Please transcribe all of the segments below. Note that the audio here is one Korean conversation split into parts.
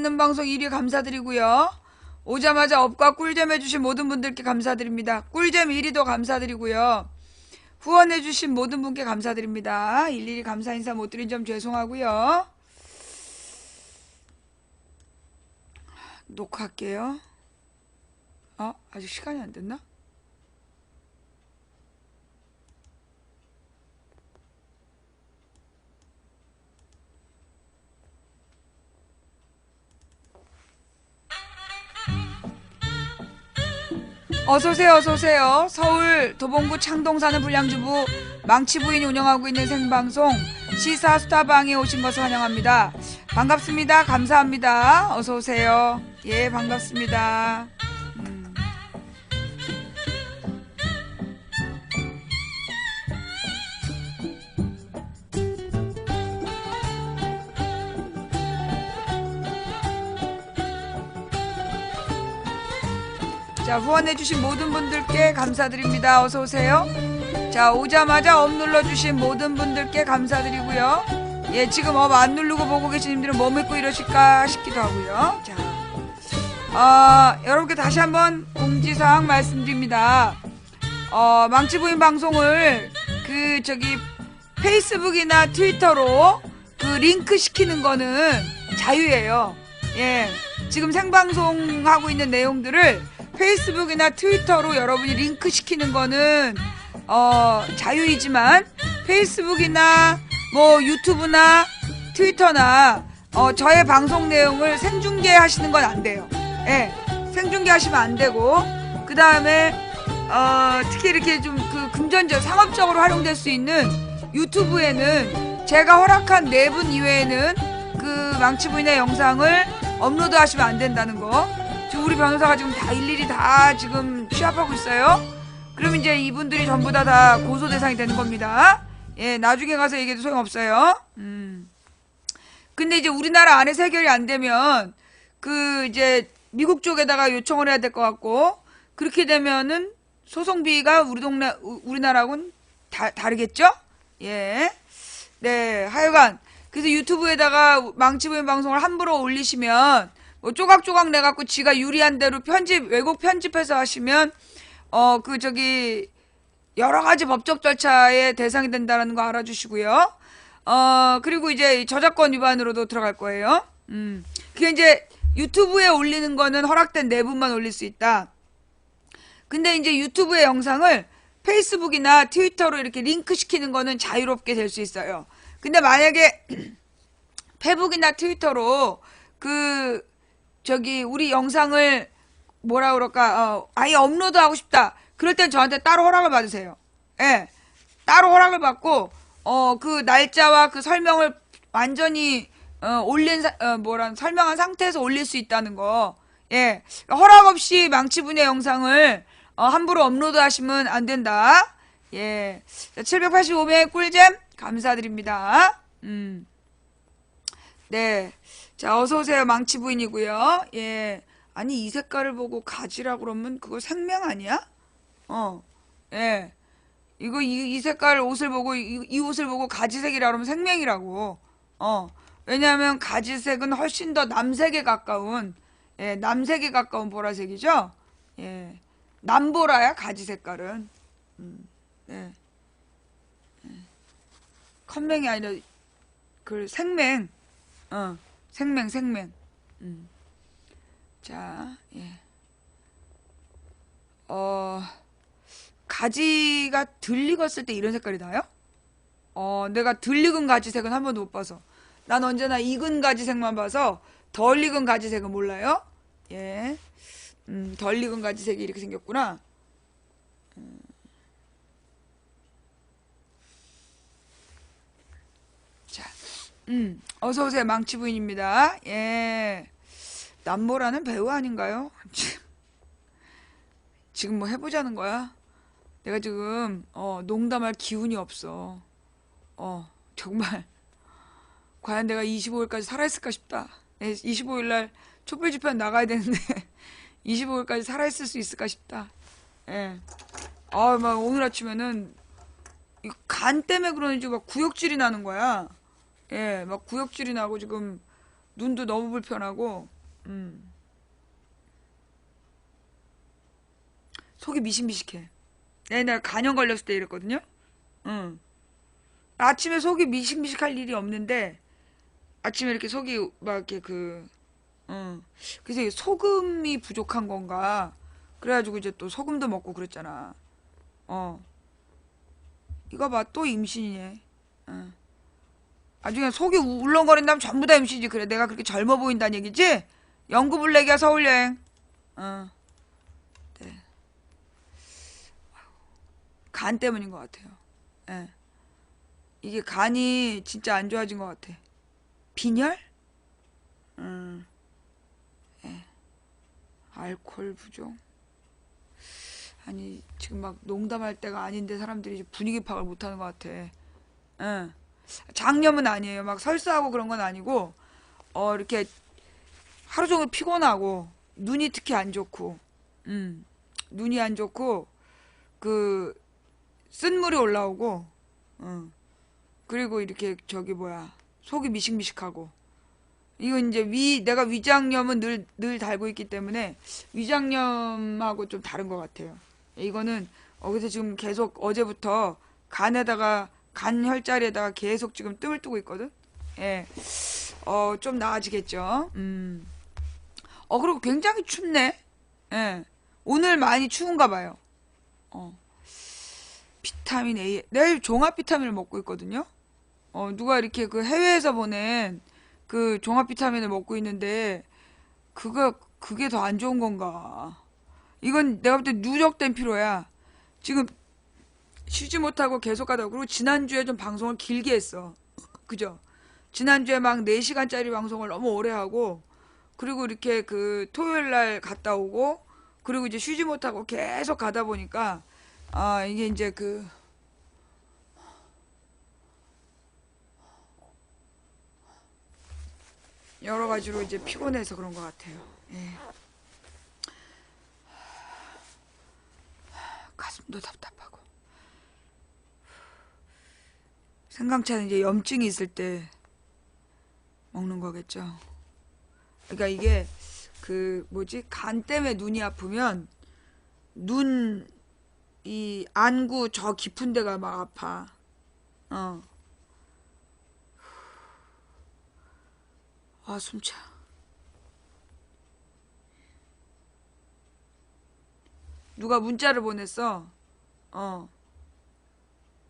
좋아하는 방송 1위 감사드리고요. 오자마자 업과 꿀잼 해주신 모든 분들께 감사드립니다. 꿀잼 1위도 감사드리고요. 후원해주신 모든 분께 감사드립니다. 일일이 감사 인사 못 드린 점 죄송하고요. 녹화할게요. 아직 시간이 안 됐나? 어서오세요, 어서오세요. 서울 도봉구 창동 사는 불량주부 망치부인이 운영하고 있는 생방송 시사 수다방에 오신 것을 환영합니다. 반갑습니다. 감사합니다. 어서오세요. 예, 반갑습니다. 자, 후원해주신 모든 분들께 감사드립니다. 어서오세요. 자, 오자마자 업 눌러주신 모든 분들께 감사드리고요. 예, 지금 업 안 누르고 보고 계신 분들은 뭐 믿고 이러실까 싶기도 하고요. 자, 여러분께 다시 한번 공지사항 말씀드립니다. 망치부인 방송을 페이스북이나 트위터로 링크 시키는 거는 자유예요. 예, 지금 생방송하고 있는 내용들을 페이스북이나 트위터로 여러분이 링크 시키는 거는 자유이지만 페이스북이나 뭐 유튜브나 트위터나 저의 방송 내용을 생중계 하시는 건 안 돼요. 예, 생중계 하시면 안 되고, 그 다음에 특히 이렇게 좀 금전적 상업적으로 활용될 수 있는 유튜브에는 제가 허락한 4분 이외에는 망치부인의 영상을 업로드 하시면 안 된다는 거. 지금 우리 변호사가 지금 다 일일이 다 지금 취합하고 있어요. 그럼 이제 이분들이 전부 다 고소 대상이 되는 겁니다. 예, 나중에 가서 얘기해도 소용없어요. 근데 이제 우리나라 안에서 해결이 안 되면 이제 미국 쪽에다가 요청을 해야 될 것 같고, 그렇게 되면은 소송비가 우리나라하고는 다르겠죠? 예. 네, 하여간 그래서 유튜브에다가 망치부인 방송을 함부로 올리시면 뭐 조각조각 내갖고 지가 유리한 대로 왜곡 편집해서 하시면 여러 가지 법적 절차의 대상이 된다는 거 알아주시고요. 그리고 이제 저작권 위반으로도 들어갈 거예요. 그게 이제 유튜브에 올리는 거는 허락된 4분만 올릴 수 있다. 근데 이제 유튜브의 영상을 페이스북이나 트위터로 이렇게 링크 시키는 거는 자유롭게 될 수 있어요. 근데 만약에 페북이나 트위터로 우리 영상을 뭐라 그럴까, 아예 업로드하고 싶다. 그럴 땐 저한테 따로 허락을 받으세요. 예. 따로 허락을 받고, 그 날짜와 그 설명을 완전히, 설명한 상태에서 올릴 수 있다는 거. 예. 허락 없이 망치분의 영상을, 함부로 업로드 하시면 안 된다. 예. 785명의 꿀잼, 감사드립니다. 네. 자, 어서오세요. 망치부인이고요. 예. 아니, 이 색깔을 보고 가지라 그러면 그거 생명 아니야? 예. 이 색깔 옷을 보고, 이 옷을 보고 가지색이라 그러면 생명이라고. 왜냐하면 가지색은 훨씬 더 남색에 가까운, 예, 남색에 가까운 보라색이죠? 예. 남보라야, 가지 색깔은. 예. 컴맹이 아니라, 생맹. 생맹. 자, 예. 가지가 덜 익었을 때 이런 색깔이 나요? 내가 덜 익은 가지색은 한 번도 못 봐서. 난 언제나 익은 가지색만 봐서 덜 익은 가지색은 몰라요? 예. 덜 익은 가지색이 이렇게 생겼구나. 자, 어서오세요. 망치부인입니다. 예. 남보라는 배우 아닌가요? 지금 뭐 해보자는 거야? 내가 지금, 농담할 기운이 없어. 정말. 과연 내가 25일까지 살아있을까 싶다. 25일날 촛불 집회 나가야 되는데, 25일까지 살아있을 수 있을까 싶다. 예. 막 오늘 아침에는, 간 때문에 그러는지 막 구역질이 나는 거야. 예, 막 구역질이 나고 지금 눈도 너무 불편하고, 음. 속이 미식미식해. 옛날 간염 걸렸을 때 이랬거든요. 응. 아침에 속이 미식미식할 일이 없는데 아침에 이렇게 속이 막 이렇게 응. 그래서 이게 소금이 부족한 건가? 그래가지고 이제 또 소금도 먹고 그랬잖아. 어. 이거 봐, 또 임신이네. 응. 나중에 속이 울렁거린다면 전부 다 임신이지. 그래, 내가 그렇게 젊어 보인다는 얘기지? 영구블랙이야, 서울여행. 어. 네. 간 때문인 것 같아요. 예. 이게 간이 진짜 안 좋아진 것 같아. 빈혈? 음, 알코올 부족? 아니, 지금 막 농담할 때가 아닌데 사람들이 이제 분위기 파악을 못하는 것 같아. 응. 장염은 아니에요. 막 설사하고 그런 건 아니고, 이렇게 하루 종일 피곤하고, 눈이 특히 안 좋고, 눈이 안 좋고, 그, 쓴물이 올라오고, 응. 그리고 이렇게 저기 뭐야, 속이 미식미식하고, 이건 이제 내가 위장염은 늘 달고 있기 때문에 위장염하고 좀 다른 것 같아요. 이거는, 그래서 지금 계속 어제부터 간 혈자리에다가 계속 지금 뜸을 뜨고 있거든? 예. 좀 나아지겠죠? 그리고 굉장히 춥네? 예. 오늘 많이 추운가 봐요. 어, 비타민 A. 내일 종합 비타민을 먹고 있거든요? 누가 이렇게 그 해외에서 보낸 그 종합 비타민을 먹고 있는데, 그게 더 안 좋은 건가? 이건 내가 볼 때 누적된 피로야. 지금 쉬지 못하고 계속 가다. 그리고 지난주에 좀 방송을 길게 했어. 그죠? 지난주에 막 4시간짜리 방송을 너무 오래 하고, 그리고 이렇게 그 토요일 날 갔다 오고, 그리고 이제 쉬지 못하고 계속 가다 보니까, 이게 이제 여러 가지로 이제 피곤해서 그런 것 같아요. 예. 가슴도 답답하고. 생강차는 이제 염증이 있을 때 먹는 거겠죠. 그러니까 이게 그 뭐지? 간 때문에 눈이 아프면 이 안구 저 깊은 데가 막 아파. 어. 숨차. 누가 문자를 보냈어. 어.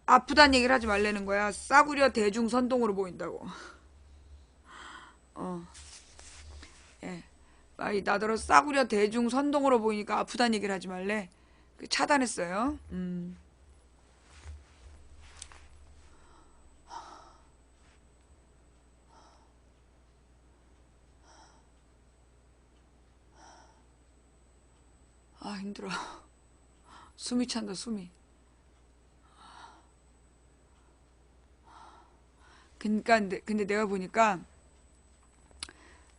아프단 얘기를 하지 말라는 거야. 싸구려 대중선동으로 보인다고. 어. 예. 말이 나더러 싸구려 대중선동으로 보이니까 아프단 얘기를 하지 말래. 차단했어요. 힘들어. 숨이 찬다, 숨이. 그러니까 근데 내가 보니까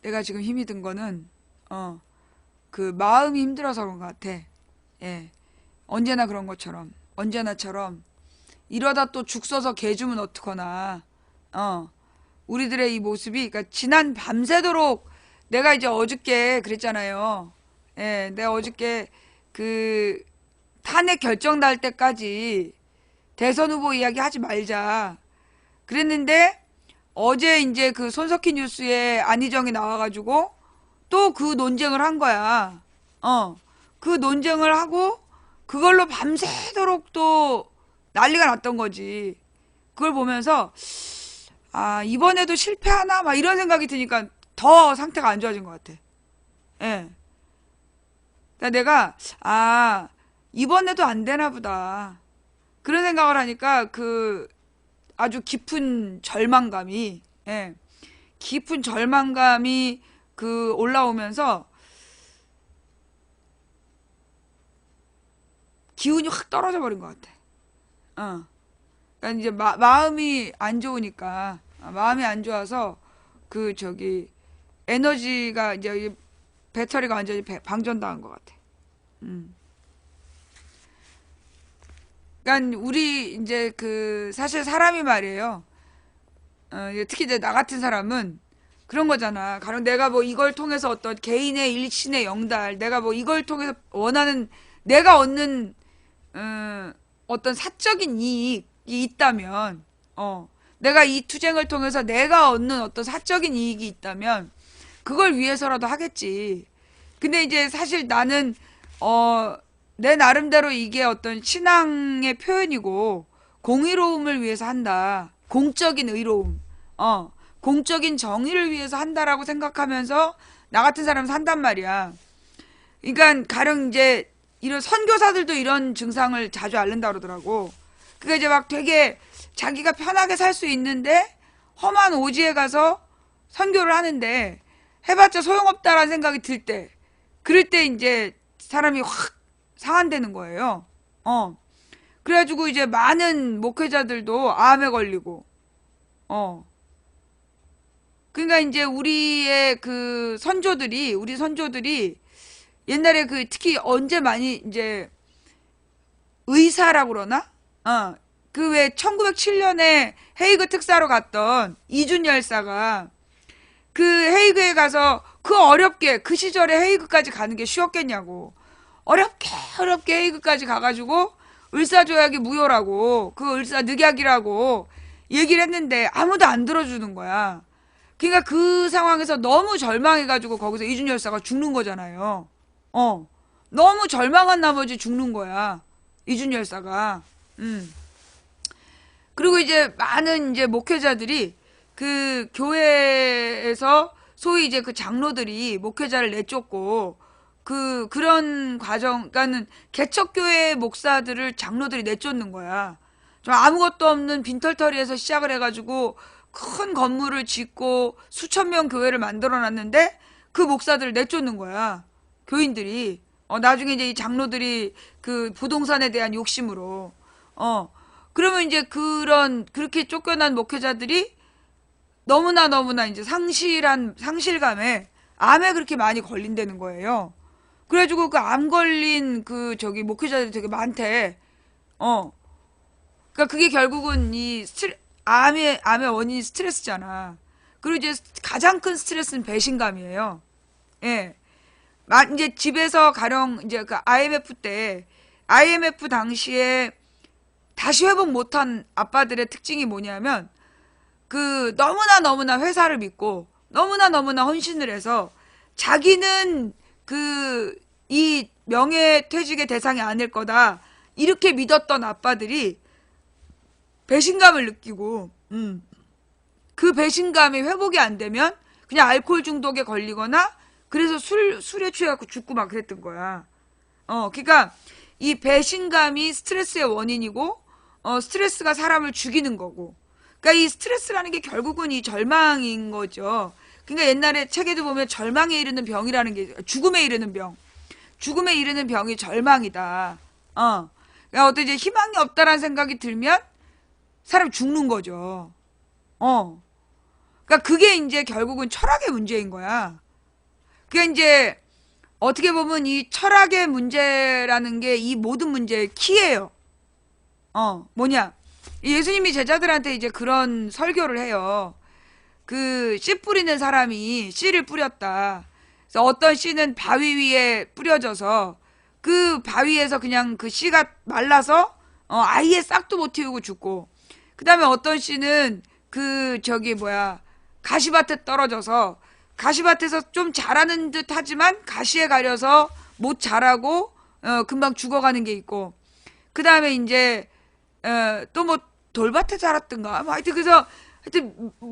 내가 지금 힘이 든 거는 그 마음이 힘들어서 그런 것 같아. 예. 언제나 그런 것처럼 언제나처럼 이러다 또 죽 써서 개 주면 어떡하나. 우리들의 이 모습이 그러니까 지난 밤새도록 내가 이제 어저께 그랬잖아요. 예, 내가 어저께 그 탄핵 결정 날 때까지 대선 후보 이야기 하지 말자 그랬는데 어제 이제 그 손석희 뉴스에 안희정이 나와가지고 또 그 논쟁을 한 거야. 그 논쟁을 하고 그걸로 밤새도록 또 난리가 났던 거지. 그걸 보면서 이번에도 실패하나 막 이런 생각이 드니까 더 상태가 안 좋아진 것 같아. 예. 그러니까 내가 이번에도 안 되나 보다. 그런 생각을 하니까 아주 깊은 절망감이, 예, 깊은 절망감이 올라오면서 기운이 확 떨어져 버린 것 같아. 그러니까 이제 마음이 안 좋으니까, 마음이 안 좋아서 에너지가 이제 배터리가 완전히 방전당한 것 같아. 음. 그러니까 우리 이제 사실 사람이 말이에요. 특히 이제 나 같은 사람은 그런 거잖아. 가령 내가 뭐 이걸 통해서 어떤 개인의 일신의 영달, 내가 뭐 이걸 통해서 원하는, 내가 얻는, 어떤 사적인 이익이 있다면, 내가 이 투쟁을 통해서 내가 얻는 어떤 사적인 이익이 있다면, 그걸 위해서라도 하겠지. 근데 이제 사실 나는, 내 나름대로 이게 어떤 신앙의 표현이고, 공의로움을 위해서 한다. 공적인 의로움. 공적인 정의를 위해서 한다라고 생각하면서 나 같은 사람은 산단 말이야. 그러니까 가령 이제 이런 선교사들도 이런 증상을 자주 앓는다 그러더라고. 그러니까 이제 막 되게 자기가 편하게 살 수 있는데 험한 오지에 가서 선교를 하는데 해봤자 소용없다라는 생각이 들 때, 그럴 때 이제 사람이 확 상한되는 거예요. 그래가지고 이제 많은 목회자들도 암에 걸리고, 그러니까 이제 우리의 그 우리 선조들이 옛날에 그 특히 언제 많이 이제 의사라고 그러나? 그 왜 1907년에 헤이그 특사로 갔던 이준 열사가 그 헤이그에 가서 그 어렵게 그 시절에 헤이그까지 가는 게 쉬웠겠냐고. 어렵게 헤이그까지 가가지고 을사조약이 무효라고, 그 을사늑약이라고 얘기를 했는데 아무도 안 들어주는 거야. 그러니까 그 상황에서 너무 절망해가지고 거기서 이준 열사가 죽는 거잖아요. 너무 절망한 나머지 죽는 거야. 이준 열사가. 그리고 이제 많은 이제 목회자들이 그 교회에서 소위 이제 그 장로들이 목회자를 내쫓고 그런 과정, 그러니까는 개척교회 목사들을 장로들이 내쫓는 거야. 좀 아무것도 없는 빈털터리에서 시작을 해가지고 큰 건물을 짓고 수천 명 교회를 만들어 놨는데 그 목사들을 내쫓는 거야. 교인들이. 나중에 이제 이 장로들이 그 부동산에 대한 욕심으로. 그러면 이제 그렇게 쫓겨난 목회자들이 너무나 이제 상실감에 암에 그렇게 많이 걸린다는 거예요. 그래가지고 그 암 걸린 목회자들이 되게 많대. 그러니까 그게 결국은 암의 원인이 스트레스잖아. 그리고 이제 가장 큰 스트레스는 배신감이에요. 예. 이제 집에서 가령 이제 그 IMF 당시에 다시 회복 못한 아빠들의 특징이 뭐냐면 그 너무나 회사를 믿고 너무나 헌신을 해서 자기는 이 명예퇴직의 대상이 아닐 거다 이렇게 믿었던 아빠들이 배신감을 느끼고 그 배신감이 회복이 안 되면 그냥 알코올 중독에 걸리거나 그래서 술에 취해갖고 죽고 막 그랬던 거야. 그러니까 이 배신감이 스트레스의 원인이고 스트레스가 사람을 죽이는 거고, 그러니까 이 스트레스라는 게 결국은 이 절망인 거죠. 그러니까 옛날에 책에도 보면 절망에 이르는 병이라는 게 죽음에 이르는 병이 절망이다. 그러니까 어떤 이제 희망이 없다라는 생각이 들면 사람 죽는 거죠. 그러니까 그게 이제 결국은 철학의 문제인 거야. 그게 이제 어떻게 보면 이 철학의 문제라는 게 이 모든 문제의 키예요. 뭐냐? 예수님이 제자들한테 이제 그런 설교를 해요. 그 씨 뿌리는 사람이 씨를 뿌렸다. 그래서 어떤 씨는 바위 위에 뿌려져서 그 바위에서 그냥 그 씨가 말라서 아예 싹도 못 틔우고 죽고, 그 다음에 어떤 씨는 가시밭에 떨어져서 가시밭에서 좀 자라는 듯 하지만 가시에 가려서 못 자라고 금방 죽어가는 게 있고, 그 다음에 이제 또 뭐 돌밭에 자랐던가 뭐 하여튼 그래서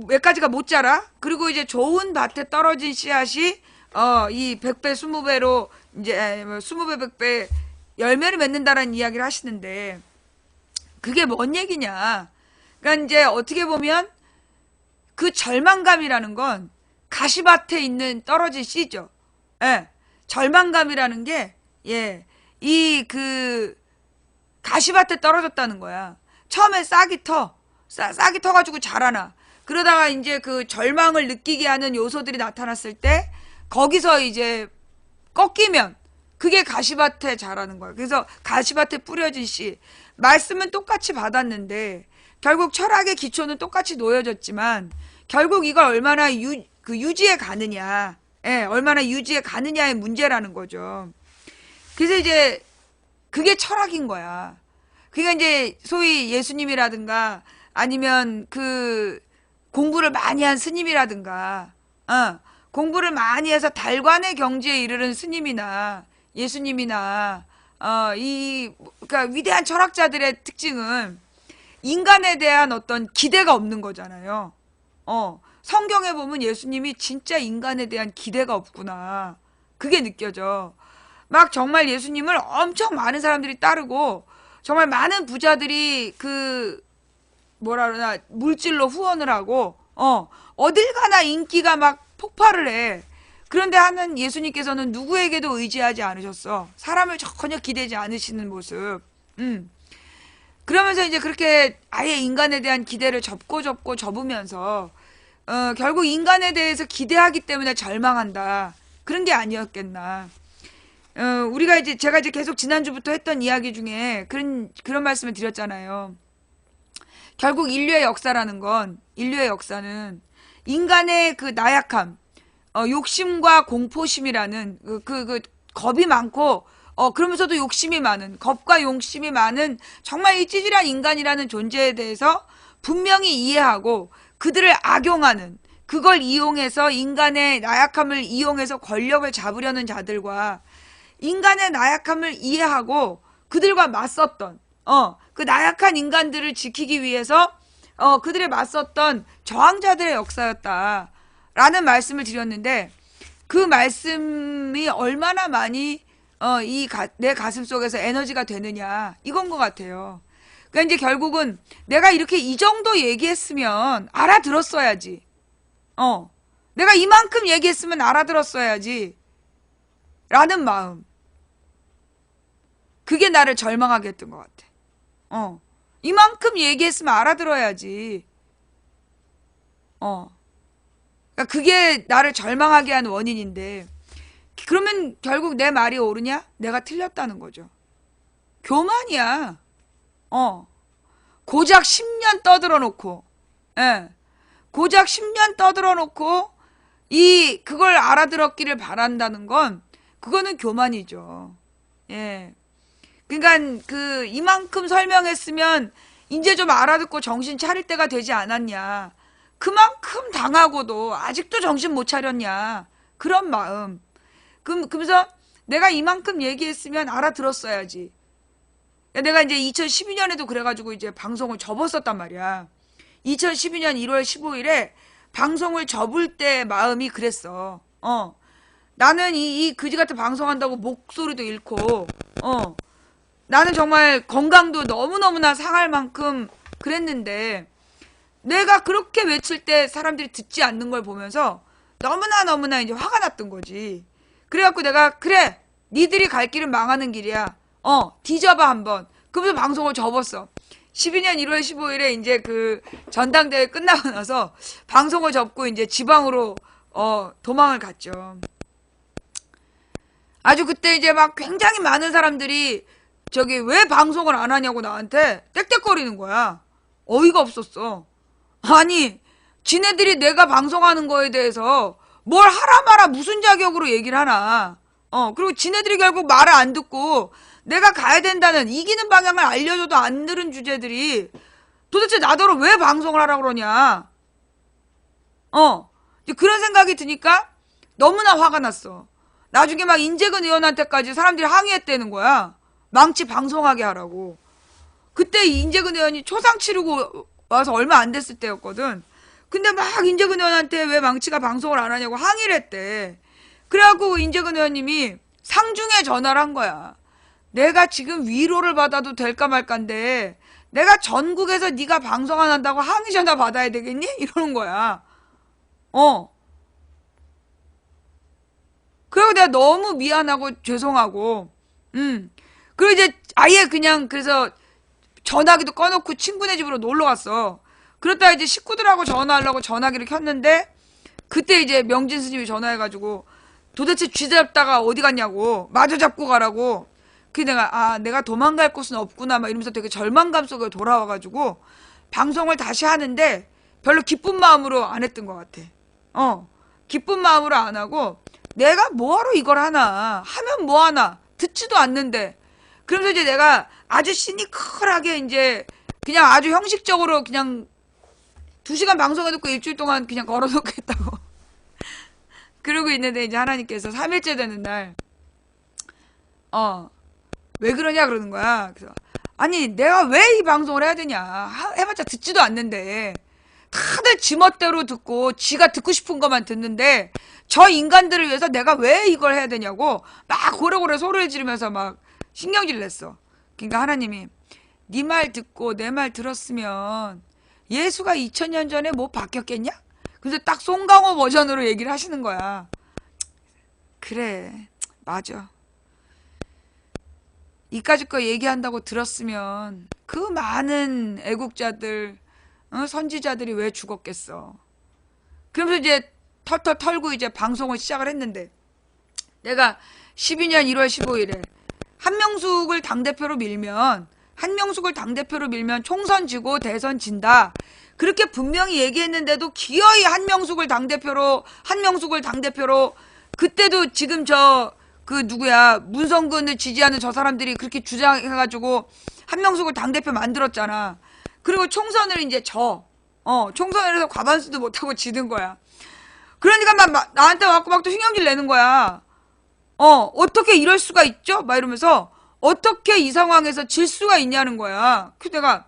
몇 가지가 못 자라. 그리고 이제 좋은 밭에 떨어진 씨앗이 이 100배 20배로 이제 20배 100배 열매를 맺는다라는 이야기를 하시는데, 그게 뭔 얘기냐? 그러니까 이제 어떻게 보면 그 절망감이라는 건 가시밭에 있는 떨어진 씨죠. 예. 절망감이라는 게, 가시밭에 떨어졌다는 거야. 처음에 싹이 터가지고 자라나. 그러다가 이제 그 절망을 느끼게 하는 요소들이 나타났을 때, 거기서 이제 꺾이면, 그게 가시밭에 자라는 거야. 그래서 가시밭에 뿌려진 씨. 말씀은 똑같이 받았는데, 결국 철학의 기초는 똑같이 놓여졌지만, 결국 이걸 얼마나 그 유지해 가느냐, 예, 얼마나 유지해 가느냐의 문제라는 거죠. 그래서 이제 그게 철학인 거야. 그러니까 이제 소위 예수님이라든가 아니면 그 공부를 많이 한 스님이라든가, 공부를 많이 해서 달관의 경지에 이르는 스님이나 예수님이나 그러니까 위대한 철학자들의 특징은 인간에 대한 어떤 기대가 없는 거잖아요. 성경에 보면 예수님이 진짜 인간에 대한 기대가 없구나. 그게 느껴져. 막 정말 예수님을 엄청 많은 사람들이 따르고 정말 많은 부자들이 그 뭐라 그러나 물질로 후원을 하고 어딜 가나 인기가 막 폭발을 해. 그런데 하는 예수님께서는 누구에게도 의지하지 않으셨어. 사람을 전혀 기대지 않으시는 모습. 그러면서 이제 그렇게 아예 인간에 대한 기대를 접으면서 결국 인간에 대해서 기대하기 때문에 절망한다. 그런 게 아니었겠나. 우리가 이제 제가 이제 계속 지난주부터 했던 이야기 중에 그런 말씀을 드렸잖아요. 결국 인류의 역사는 인간의 그 나약함, 욕심과 공포심이라는 그 겁이 많고 그러면서도 욕심이 많은, 겁과 욕심이 많은 정말 이 찌질한 인간이라는 존재에 대해서 분명히 이해하고 그들을 악용하는, 그걸 이용해서 인간의 나약함을 이용해서 권력을 잡으려는 자들과 인간의 나약함을 이해하고 그들과 맞섰던 그 나약한 인간들을 지키기 위해서 그들에 맞섰던 저항자들의 역사였다라는 말씀을 드렸는데, 그 말씀이 얼마나 많이 내 가슴 속에서 에너지가 되느냐, 이건 것 같아요. 그러니까 이제 결국은 내가 이렇게 이 정도 얘기했으면 알아들었어야지. 내가 이만큼 얘기했으면 알아들었어야지. 라는 마음. 그게 나를 절망하게 했던 것 같아. 이만큼 얘기했으면 알아들어야지. 그러니까 그게 나를 절망하게 한 원인인데, 그러면 결국 내 말이 옳으냐? 내가 틀렸다는 거죠. 교만이야. 고작 10년 떠들어 놓고, 고작 10년 떠들어 놓고, 그걸 알아들었기를 바란다는 건, 그거는 교만이죠. 예. 그러니까 이만큼 설명했으면 이제 좀 알아듣고 정신 차릴 때가 되지 않았냐. 그만큼 당하고도 아직도 정신 못 차렸냐. 그런 마음. 그러면서 내가 이만큼 얘기했으면 알아들었어야지. 내가 이제 2012년에도 그래가지고 이제 방송을 접었었단 말이야. 2012년 1월 15일에 방송을 접을 때 마음이 그랬어. 나는 이 그지 같은 방송한다고 목소리도 잃고, 나는 정말 건강도 너무너무나 상할 만큼 그랬는데, 내가 그렇게 외칠 때 사람들이 듣지 않는 걸 보면서 너무나 이제 화가 났던 거지. 그래갖고 내가, 그래, 니들이 갈 길은 망하는 길이야. 뒤져봐 한번. 그러면서 방송을 접었어. 12년 1월 15일에 이제 그 전당대회 끝나고 나서 방송을 접고 이제 지방으로 도망을 갔죠. 아주 그때 이제 막 굉장히 많은 사람들이 저기 왜 방송을 안 하냐고 나한테 떽떽거리는 거야. 어이가 없었어. 아니, 지네들이 내가 방송하는 거에 대해서 뭘 하라 마라 무슨 자격으로 얘기를 하나. 그리고 지네들이 결국 말을 안 듣고 내가 가야 된다는 이기는 방향을 알려줘도 안 들은 주제들이 도대체 나더러 왜 방송을 하라 그러냐. 그런 생각이 드니까 너무나 화가 났어. 나중에 막 인재근 의원한테까지 사람들이 항의했다는 거야. 망치 방송하게 하라고. 그때 인재근 의원이 초상 치르고 와서 얼마 안 됐을 때였거든. 근데 막 인재근 의원한테 왜 망치가 방송을 안 하냐고 항의를 했대. 그래갖고 인재근 의원님이 상중에 전화를 한 거야. 내가 지금 위로를 받아도 될까 말까인데 내가 전국에서 네가 방송 안 한다고 항의 전화 받아야 되겠니? 이러는 거야. 그리고 내가 너무 미안하고 죄송하고, 그리고 이제 아예 그냥 그래서 전화기도 꺼놓고 친구네 집으로 놀러 갔어. 그러다가 이제 식구들하고 전화하려고 전화기를 켰는데, 그때 이제 명진 스님이 전화해가지고, 도대체 쥐 잡다가 어디 갔냐고, 마저 잡고 가라고. 내가 도망갈 곳은 없구나, 막 이러면서 되게 절망감 속에 돌아와가지고, 방송을 다시 하는데, 별로 기쁜 마음으로 안 했던 것 같아. 기쁜 마음으로 안 하고 내가 뭐하러 이걸 하나 하면 뭐하나 듣지도 않는데 그러면서 이제 내가 아주 시니컬하게 이제 그냥 아주 형식적으로 그냥 2시간 방송해 놓고 일주일 동안 그냥 걸어놓겠다고 그러고 있는데 이제 하나님께서 3일째 되는 날 왜 그러냐 그러는 거야. 그래서 아니 내가 왜 이 방송을 해야 되냐 해봤자 듣지도 않는데 다들 지멋대로 듣고 지가 듣고 싶은 것만 듣는데 저 인간들을 위해서 내가 왜 이걸 해야 되냐고 막 고래고래 소리를 지르면서 막 신경질 냈어. 그러니까 하나님이 네 말 듣고 내 말 들었으면 예수가 2000년 전에 뭐 바뀌었겠냐? 그래서 딱 송강호 버전으로 얘기를 하시는 거야. 그래 맞아. 이까짓 거 얘기한다고 들었으면 그 많은 애국자들 선지자들이 왜 죽었겠어. 그러면서 이제 털털 털고 이제 방송을 시작을 했는데 내가 12년 1월 15일에 한명숙을 당대표로 밀면 총선 지고 대선 진다. 그렇게 분명히 얘기했는데도 기어이 한명숙을 당대표로 그때도 지금 그 누구야 문성근을 지지하는 저 사람들이 그렇게 주장해가지고 한명숙을 당대표 만들었잖아. 그리고 총선을 이제 총선을 해서 과반수도 못하고 지는 거야. 그러니까 막 나한테 와갖고 막 또 흉형질 내는 거야. 어떻게 이럴 수가 있죠? 막 이러면서 어떻게 이 상황에서 질 수가 있냐는 거야. 그래서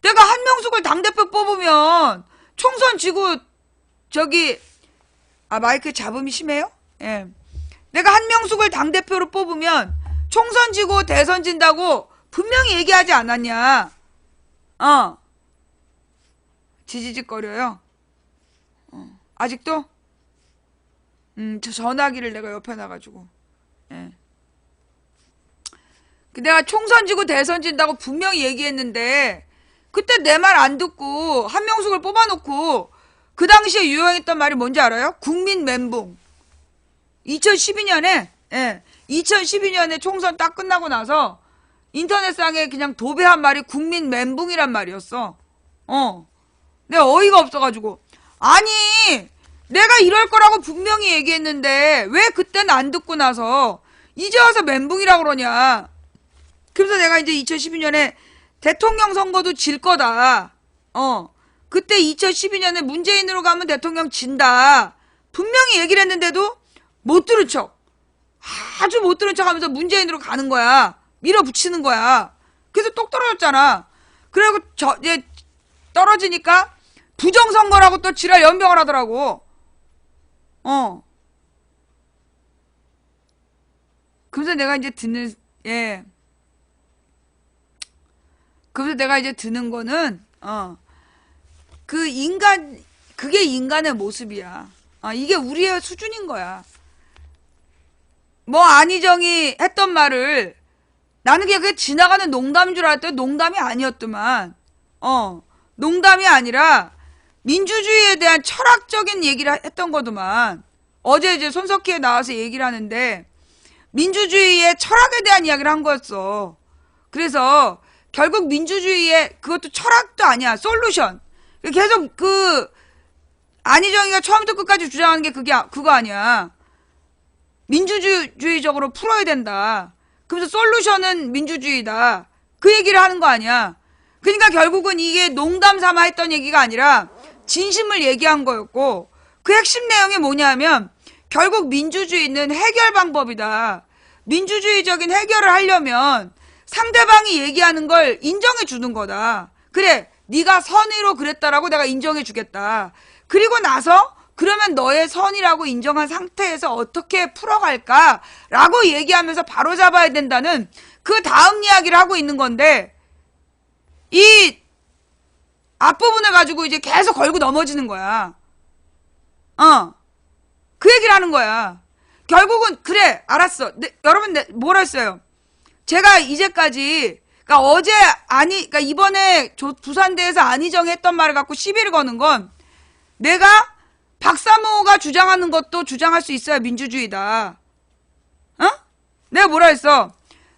내가 한명숙을 당대표 뽑으면 총선 지고 마이크 잡음이 심해요? 예. 내가 한명숙을 당대표로 뽑으면 총선 지고 대선 진다고 분명히 얘기하지 않았냐. 지지직거려요. 아직도? 저 전화기를 내가 옆에 놔가지고. 예. 내가 총선 지고 대선 진다고 분명히 얘기했는데 그때 내 말 안 듣고 한명숙을 뽑아놓고 그 당시에 유행했던 말이 뭔지 알아요? 국민 멘붕. 2012년에 총선 딱 끝나고 나서 인터넷상에 그냥 도배한 말이 국민 멘붕이란 말이었어. 내가 어이가 없어가지고 아니 내가 이럴 거라고 분명히 얘기했는데 왜 그때는 안 듣고 나서 이제 와서 멘붕이라고 그러냐. 그래서 내가 이제 2012년에 대통령 선거도 질 거다. 그때 2012년에 문재인으로 가면 대통령 진다. 분명히 얘기를 했는데도 못 들은 척. 아주 못 들은 척 하면서 문재인으로 가는 거야. 밀어붙이는 거야. 그래서 똑 떨어졌잖아. 그리고 이제 떨어지니까 부정선거라고 또 지랄 연병을 하더라고. 그래서 내가 이제 그래서 내가 이제 드는 거는, 그게 인간의 모습이야. 이게 우리의 수준인 거야. 뭐, 안희정이 했던 말을, 나는 그냥 그게 지나가는 농담인 줄 알았더니 농담이 아니었더만, 농담이 아니라, 민주주의에 대한 철학적인 얘기를 했던 거더만, 어제 이제 손석희에 나와서 얘기를 하는데, 민주주의의 철학에 대한 이야기를 한 거였어. 그래서, 결국 민주주의의 그것도 철학도 아니야. 솔루션. 계속 안희정이가 처음부터 끝까지 주장하는 게 그거 아니야. 민주주의적으로 풀어야 된다. 그래서 솔루션은 민주주의다. 그 얘기를 하는 거 아니야. 그러니까 결국은 이게 농담 삼아 했던 얘기가 아니라 진심을 얘기한 거였고 그 핵심 내용이 뭐냐면 결국 민주주의는 해결 방법이다. 민주주의적인 해결을 하려면 상대방이 얘기하는 걸 인정해 주는 거다. 그래, 네가 선의로 그랬다라고 내가 인정해 주겠다. 그리고 나서 그러면 너의 선이라고 인정한 상태에서 어떻게 풀어갈까라고 얘기하면서 바로 잡아야 된다는 그 다음 이야기를 하고 있는 건데 이 앞부분을 가지고 이제 계속 걸고 넘어지는 거야. 그 얘기를 하는 거야. 결국은 그래, 알았어. 여러분 뭐라 했어요? 제가 이제까지 그러니까 이번에 부산대에서 안희정이 했던 말을 갖고 시비를 거는 건 내가 박사모가 주장하는 것도 주장할 수 있어야 민주주의다. 내가 뭐라 했어?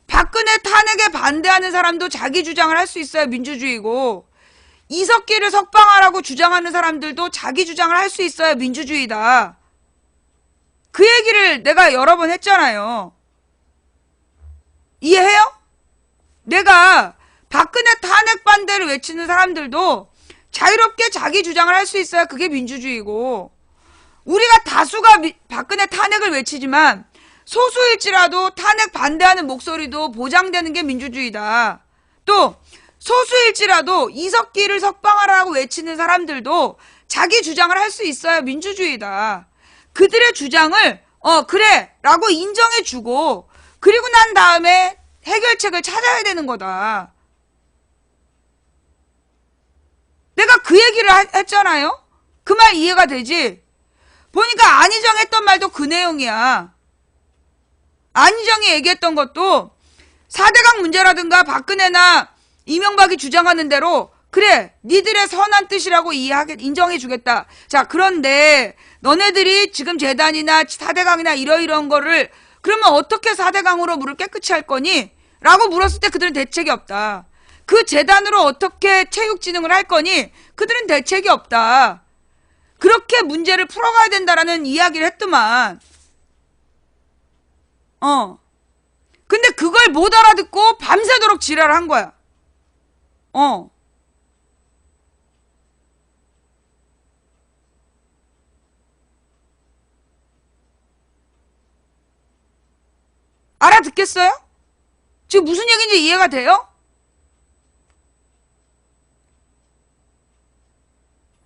박근혜 탄핵에 반대하는 사람도 자기 주장을 할 수 있어야 민주주의고 이석기를 석방하라고 주장하는 사람들도 자기 주장을 할 수 있어야 민주주의다. 그 얘기를 내가 여러 번 했잖아요. 이해해요? 내가 박근혜 탄핵 반대를 외치는 사람들도 자유롭게 자기 주장을 할 수 있어야 그게 민주주의고, 우리가 다수가 박근혜 탄핵을 외치지만 소수일지라도 탄핵 반대하는 목소리도 보장되는 게 민주주의다. 또 소수일지라도 이석기를 석방하라고 외치는 사람들도 자기 주장을 할 수 있어야 민주주의다. 그들의 주장을 그래 라고 인정해주고 그리고 난 다음에 해결책을 찾아야 되는 거다. 내가 그 얘기를 했잖아요. 그 말 이해가 되지? 보니까 안희정 했던 말도 그 내용이야. 안희정이 얘기했던 것도 4대강 문제라든가 박근혜나 이명박이 주장하는 대로 그래 니들의 선한 뜻이라고 인정해주겠다. 자, 그런데 너네들이 지금 재단이나 4대강이나 이러이러한 거를 그러면 어떻게 4대강으로 물을 깨끗이 할 거니? 라고 물었을 때 그들은 대책이 없다. 그 재단으로 어떻게 체육진흥을 할 거니? 그들은 대책이 없다. 그렇게 문제를 풀어가야 된다라는 이야기를 했더만. 근데 그걸 못 알아듣고 밤새도록 지랄을 한 거야. 알아듣겠어요? 지금 무슨 얘기인지 이해가 돼요?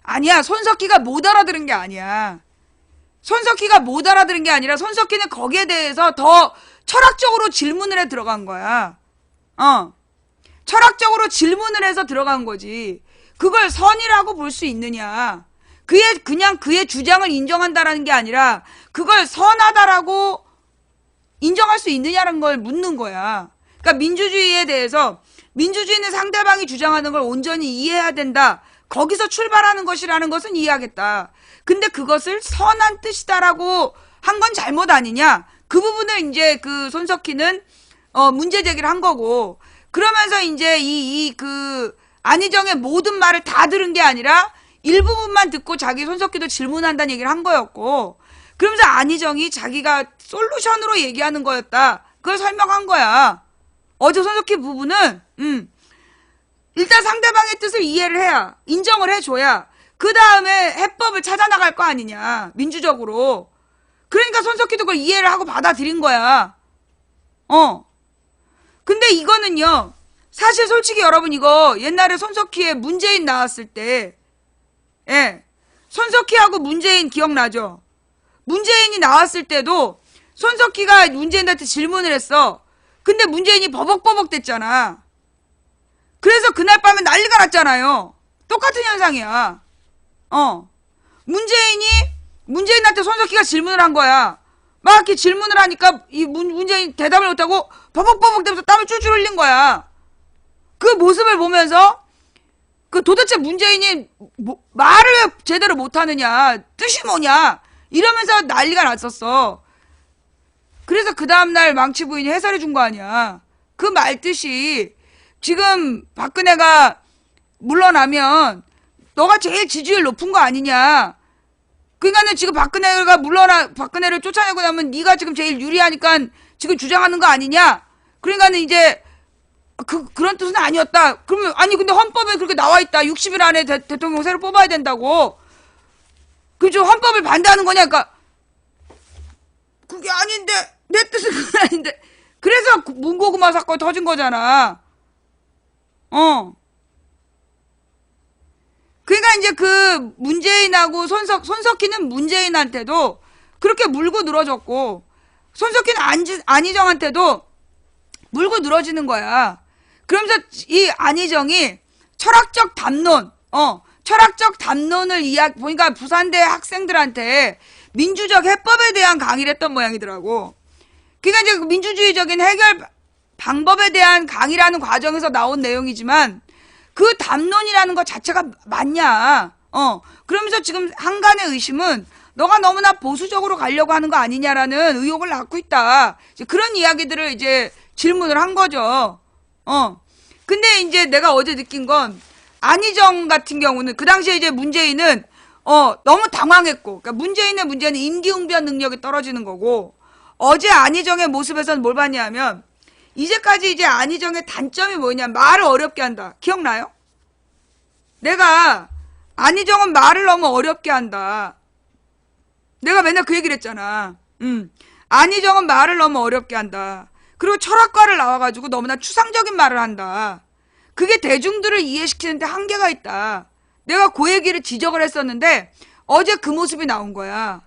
아니야, 손석희가 못 알아들은 게 아니야. 손석희가 못 알아들은 게 아니라 손석희는 거기에 대해서 더 철학적으로 질문을 해 들어간 거야. 철학적으로 질문을 해서 들어간 거지. 그걸 선이라고 볼 수 있느냐. 그냥 그의 주장을 인정한다라는 게 아니라 그걸 선하다라고 인정할 수 있느냐라는 걸 묻는 거야. 그러니까 민주주의에 대해서 민주주의는 상대방이 주장하는 걸 온전히 이해해야 된다. 거기서 출발하는 것이라는 것은 이해하겠다. 근데 그것을 선한 뜻이다라고 한 건 잘못 아니냐? 그 부분을 이제 그 손석희는 문제 제기를 한 거고, 그러면서 이제 그 안희정의 모든 말을 다 들은 게 아니라 일부분만 듣고 자기 손석희도 질문한다는 얘기를 한 거였고, 그러면서 안희정이 자기가 솔루션으로 얘기하는 거였다. 그걸 설명한 거야. 어제 손석희 부분은 일단 상대방의 뜻을 이해를 해야, 인정을 해줘야 그 다음에 해법을 찾아나갈 거 아니냐, 민주적으로. 그러니까 손석희도 그걸 이해를 하고 받아들인 거야. 근데 이거는요, 사실 솔직히 여러분 이거 옛날에 손석희의 문재인 나왔을 때, 손석희하고 문재인 기억나죠? 문재인이 나왔을 때도 손석희가 문재인한테 질문을 했어. 근데 문재인이 버벅버벅 됐잖아. 그래서 그날 밤에 난리가 났잖아요. 똑같은 현상이야. 문재인한테 손석희가 질문을 한 거야. 막 이렇게 질문을 하니까 이 문재인 대답을 못하고 버벅버벅 되면서 땀을 쫄쫄 흘린 거야. 그 모습을 보면서 그 도대체 문재인이 말을 왜 제대로 못하느냐, 뜻이 뭐냐 이러면서 난리가 났었어. 그래서 그 다음날 망치 부인이 해설해 준 거 아니야. 그 말 뜻이 지금 박근혜가 물러나면 너가 제일 지지율 높은 거 아니냐. 그러니까는 지금 박근혜를 쫓아내고 나면 네가 지금 제일 유리하니까 지금 주장하는 거 아니냐. 그러니까는 이제 그런 뜻은 아니었다. 그러면 아니 근데 헌법에 그렇게 나와 있다. 60일 안에 대통령 새로 뽑아야 된다고. 그죠? 헌법을 반대하는 거냐? 그러니까 그게 아닌데 내 뜻은 그건 아닌데. 그래서 문고구마 사건 터진 거잖아. 그러니까 이제 그 문재인하고 손석희는 문재인한테도 그렇게 물고 늘어졌고, 손석희는 안희정한테도 물고 늘어지는 거야. 그러면서 이 안희정이 철학적 담론을 보니까 부산대 학생들한테 민주적 해법에 대한 강의를 했던 모양이더라고. 그러니까 이제 민주주의적인 해결 방법에 대한 강의라는 과정에서 나온 내용이지만 그 담론이라는 것 자체가 맞냐. 그러면서 지금 한간의 의심은 너가 너무나 보수적으로 가려고 하는 거 아니냐라는 의혹을 낳고 있다. 이제 그런 이야기들을 이제 질문을 한 거죠. 근데 이제 내가 어제 느낀 건 안희정 같은 경우는 그 당시에 이제 문재인은 너무 당황했고, 그러니까 문재인의 문제는 임기응변 능력이 떨어지는 거고, 어제 안희정의 모습에서는 뭘 봤냐면, 이제까지 이제 안희정의 단점이 뭐냐, 말을 어렵게 한다. 기억나요? 내가 안희정은 말을 너무 어렵게 한다. 내가 맨날 그 얘기를 했잖아. 안희정은 말을 너무 어렵게 한다. 그리고 철학과를 나와가지고 너무나 추상적인 말을 한다. 그게 대중들을 이해시키는데 한계가 있다. 내가 그 얘기를 지적을 했었는데 어제 그 모습이 나온 거야.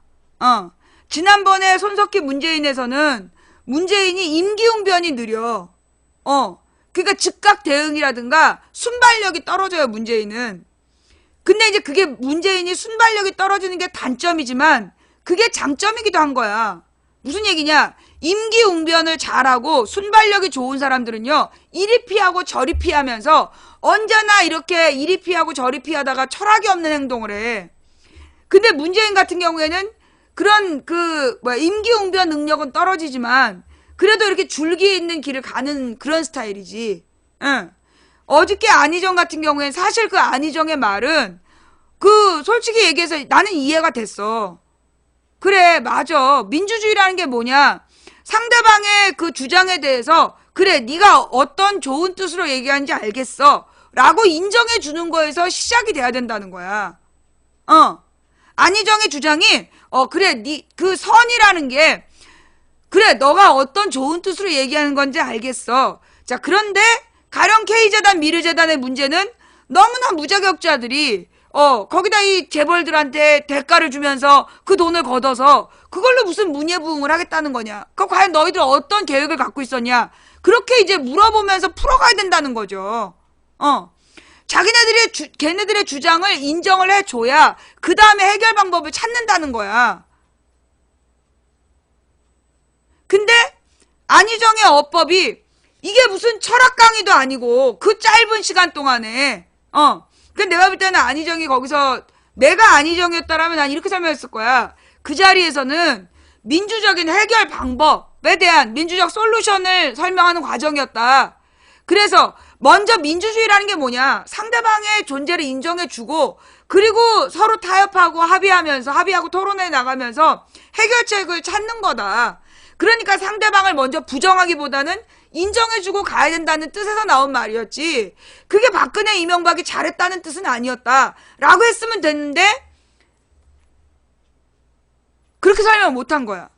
지난번에 손석희 문재인에서는 문재인이 임기응변이 느려. 그러니까 즉각 대응이라든가 순발력이 떨어져요, 문재인은. 근데 이제 그게 문재인이 순발력이 떨어지는 게 단점이지만 그게 장점이기도 한 거야. 무슨 얘기냐? 임기응변을 잘하고 순발력이 좋은 사람들은요, 이리 피하고 저리 피하면서 언제나 이렇게 이리 피하고 저리 피하다가 철학이 없는 행동을 해. 근데 문재인 같은 경우에는 그런 임기응변 능력은 떨어지지만 그래도 이렇게 줄기 있는 길을 가는 그런 스타일이지. 응. 어저께 안희정 같은 경우에는 사실 그 안희정의 말은 솔직히 얘기해서 나는 이해가 됐어. 그래, 맞아. 민주주의라는 게 뭐냐? 상대방의 그 주장에 대해서 그래, 네가 어떤 좋은 뜻으로 얘기하는지 알겠어 라고 인정해 주는 거에서 시작이 돼야 된다는 거야. 안희정의 주장이 그래, 그 선이라는 게 그래, 너가 어떤 좋은 뜻으로 얘기하는 건지 알겠어. 자, 그런데 가령 K재단 미르재단의 문제는 너무나 무자격자들이 거기다 이 재벌들한테 대가를 주면서 그 돈을 걷어서 그걸로 무슨 문예부응을 하겠다는 거냐. 그 과연 너희들 어떤 계획을 갖고 있었냐. 그렇게 이제 물어보면서 풀어가야 된다는 거죠. 걔네들의 주장을 인정을 해줘야 그 다음에 해결 방법을 찾는다는 거야. 근데 안희정의 어법이 이게 무슨 철학 강의도 아니고 그 짧은 시간 동안에 근데 내가 볼 때는 안희정이 거기서 내가 안희정이었다라면 난 이렇게 설명했을 거야. 그 자리에서는 민주적인 해결 방법에 대한 민주적 솔루션을 설명하는 과정이었다. 그래서 먼저 민주주의라는 게 뭐냐? 상대방의 존재를 인정해주고 그리고 서로 타협하고 합의하고 토론해 나가면서 해결책을 찾는 거다. 그러니까 상대방을 먼저 부정하기보다는 인정해주고 가야 된다는 뜻에서 나온 말이었지. 그게 박근혜 이명박이 잘했다는 뜻은 아니었다 라고 했으면 됐는데 그렇게 설명 못한 거야.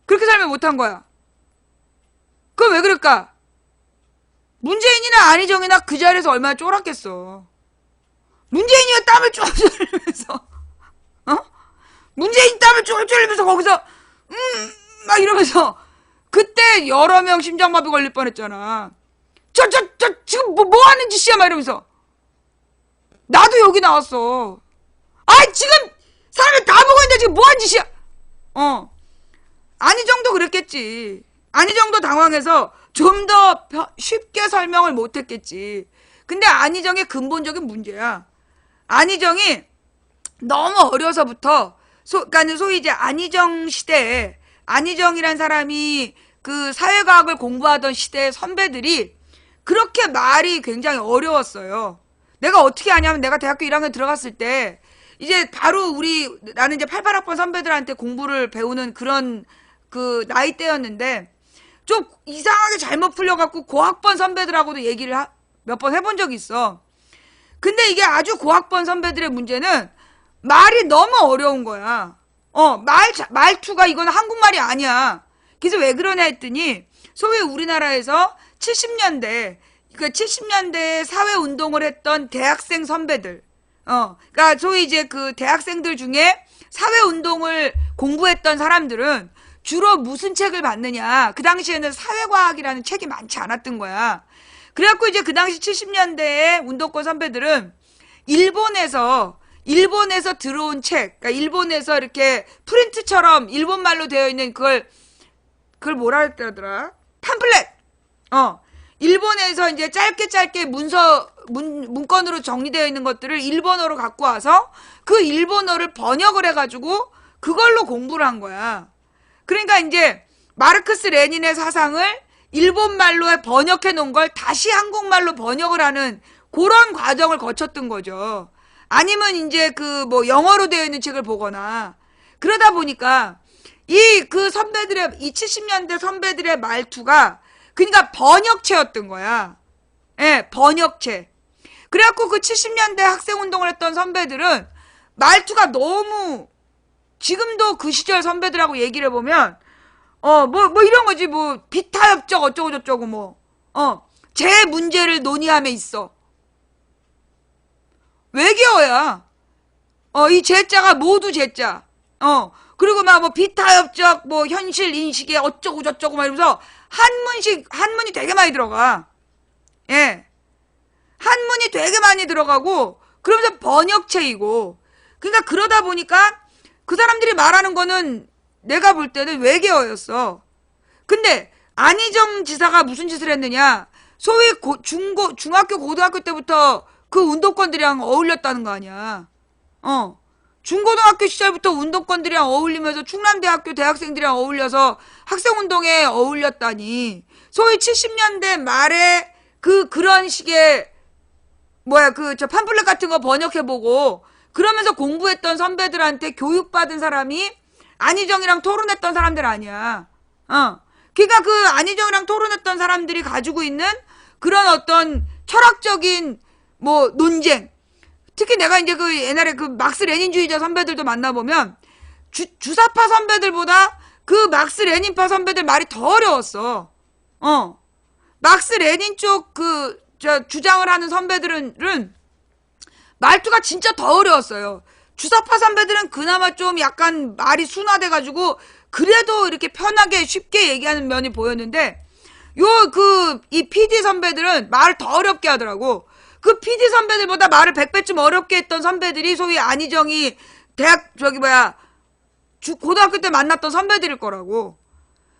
그렇게 설명 못한 거야. 그건 왜 그럴까? 문재인이나 안희정이나 그 자리에서 얼마나 쫄았겠어. 문재인이가 땀을 쫄쫄 흘리면서 문재인 땀을 쫄쫄 흘리면서 거기서 막 이러면서 그때 여러 명 심장마비 걸릴 뻔했잖아. 저 지금 뭐 하는 짓이야 막 이러면서. 나도 여기 나왔어. 지금 사람이 다 보고 있는데 지금 뭐 하는 짓이야. 안희정도 그랬겠지. 안희정도 당황해서 좀 더 쉽게 설명을 못했겠지. 근데 안희정의 근본적인 문제야. 안희정이 너무 어려서부터 그러니까 소위 이제 안희정 시대에 안희정이란 사람이 그 사회과학을 공부하던 시대의 선배들이 그렇게 말이 굉장히 어려웠어요. 내가 어떻게 아냐면 내가 대학교 1학년 들어갔을 때 이제 바로 나는 이제 88학번 선배들한테 공부를 배우는 그런 그 나이대였는데 좀 이상하게 잘못 풀려갖고 고학번 선배들하고도 얘기를 몇 번 해본 적이 있어. 근데 이게 아주 고학번 선배들의 문제는 말이 너무 어려운 거야. 말투가 이건 한국말이 아니야. 그래서 왜 그러냐 했더니 소위 우리나라에서 70년대 그러니까 70년대에 사회운동을 했던 대학생 선배들 그러니까 소위 이제 그 대학생들 중에 사회운동을 공부했던 사람들은 주로 무슨 책을 봤느냐. 그 당시에는 사회과학이라는 책이 많지 않았던 거야. 그래갖고 이제 그 당시 70년대에 운동권 선배들은 일본에서 들어온 책, 그러니까 일본에서 이렇게 프린트처럼 일본말로 되어 있는 그걸 뭐라 했더라? 팜플렛! 일본에서 이제 짧게 문건으로 정리되어 있는 것들을 일본어로 갖고 와서 그 일본어를 번역을 해가지고 그걸로 공부를 한 거야. 그러니까 이제 마르크스 레닌의 사상을 일본말로 번역해 놓은 걸 다시 한국말로 번역을 하는 그런 과정을 거쳤던 거죠. 아니면 이제 그 뭐 영어로 되어 있는 책을 보거나 그러다 보니까 이 그 선배들의 이 70년대 선배들의 말투가 그러니까 번역체였던 거야. 예, 번역체. 그래갖고 그 70년대 학생운동을 했던 선배들은 말투가 너무 지금도 그 시절 선배들하고 얘기를 해보면 뭐 이런 거지. 뭐 비타협적 어쩌고 저쩌고 제 문제를 논의함에 있어. 외계어야. 이 제자가 모두 제자. 그리고 막 뭐 비타협적 뭐 현실 인식에 어쩌고 저쩌고 막 이러면서 한문이 되게 많이 들어가. 예. 한문이 되게 많이 들어가고 그러면서 번역체이고 그러니까 그러다 보니까 그 사람들이 말하는 거는 내가 볼 때는 외계어였어. 근데 안희정 지사가 무슨 짓을 했느냐? 소위 중학교 고등학교 때부터 그 운동권들이랑 어울렸다는 거 아니야. 중고등학교 시절부터 운동권들이랑 어울리면서 충남대학교 대학생들이랑 어울려서 학생운동에 어울렸다니. 소위 70년대 말에 그런 식의 저 팜플렛 같은 거 번역해보고 그러면서 공부했던 선배들한테 교육받은 사람이 안희정이랑 토론했던 사람들 아니야. 그러니까 그 안희정이랑 토론했던 사람들이 가지고 있는 그런 어떤 철학적인 뭐 논쟁. 특히 내가 이제 그 옛날에 그 막스 레닌주의자 선배들도 만나보면 주사파 선배들보다 그 막스 레닌파 선배들 말이 더 어려웠어. 막스 레닌 쪽 주장을 하는 선배들은 말투가 진짜 더 어려웠어요. 주사파 선배들은 그나마 좀 약간 말이 순화돼가지고 그래도 이렇게 편하게 쉽게 얘기하는 면이 보였는데 이 PD 선배들은 말을 더 어렵게 하더라고. 그 PD 선배들보다 말을 100배쯤 어렵게 했던 선배들이 소위 안희정이 고등학교 때 만났던 선배들일 거라고.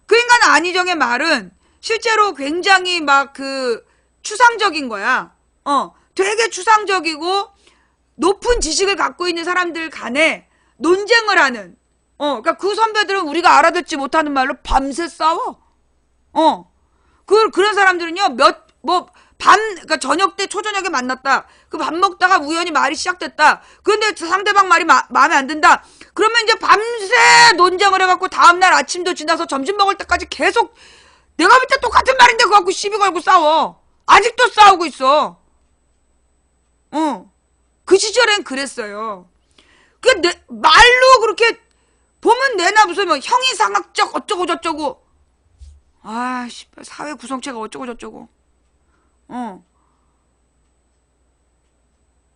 그러니까 안희정의 말은 실제로 굉장히 막 추상적인 거야. 되게 추상적이고 높은 지식을 갖고 있는 사람들 간에 논쟁을 하는. 그러니까 그 선배들은 우리가 알아듣지 못하는 말로 밤새 싸워. 그런 사람들은요, 그러니까 저녁 때 초저녁에 만났다. 그 밥 먹다가 우연히 말이 시작됐다. 그런데 상대방 말이 마음에 안 든다. 그러면 이제 밤새 논쟁을 해갖고 다음날 아침도 지나서 점심 먹을 때까지 계속 내가 볼 때 똑같은 말인데 그거 갖고 시비 걸고 싸워. 아직도 싸우고 있어. 그 시절엔 그랬어요. 말로 그렇게 보면 내나 무슨 형이상학적 어쩌고 저쩌고. 사회 구성체가 어쩌고 저쩌고.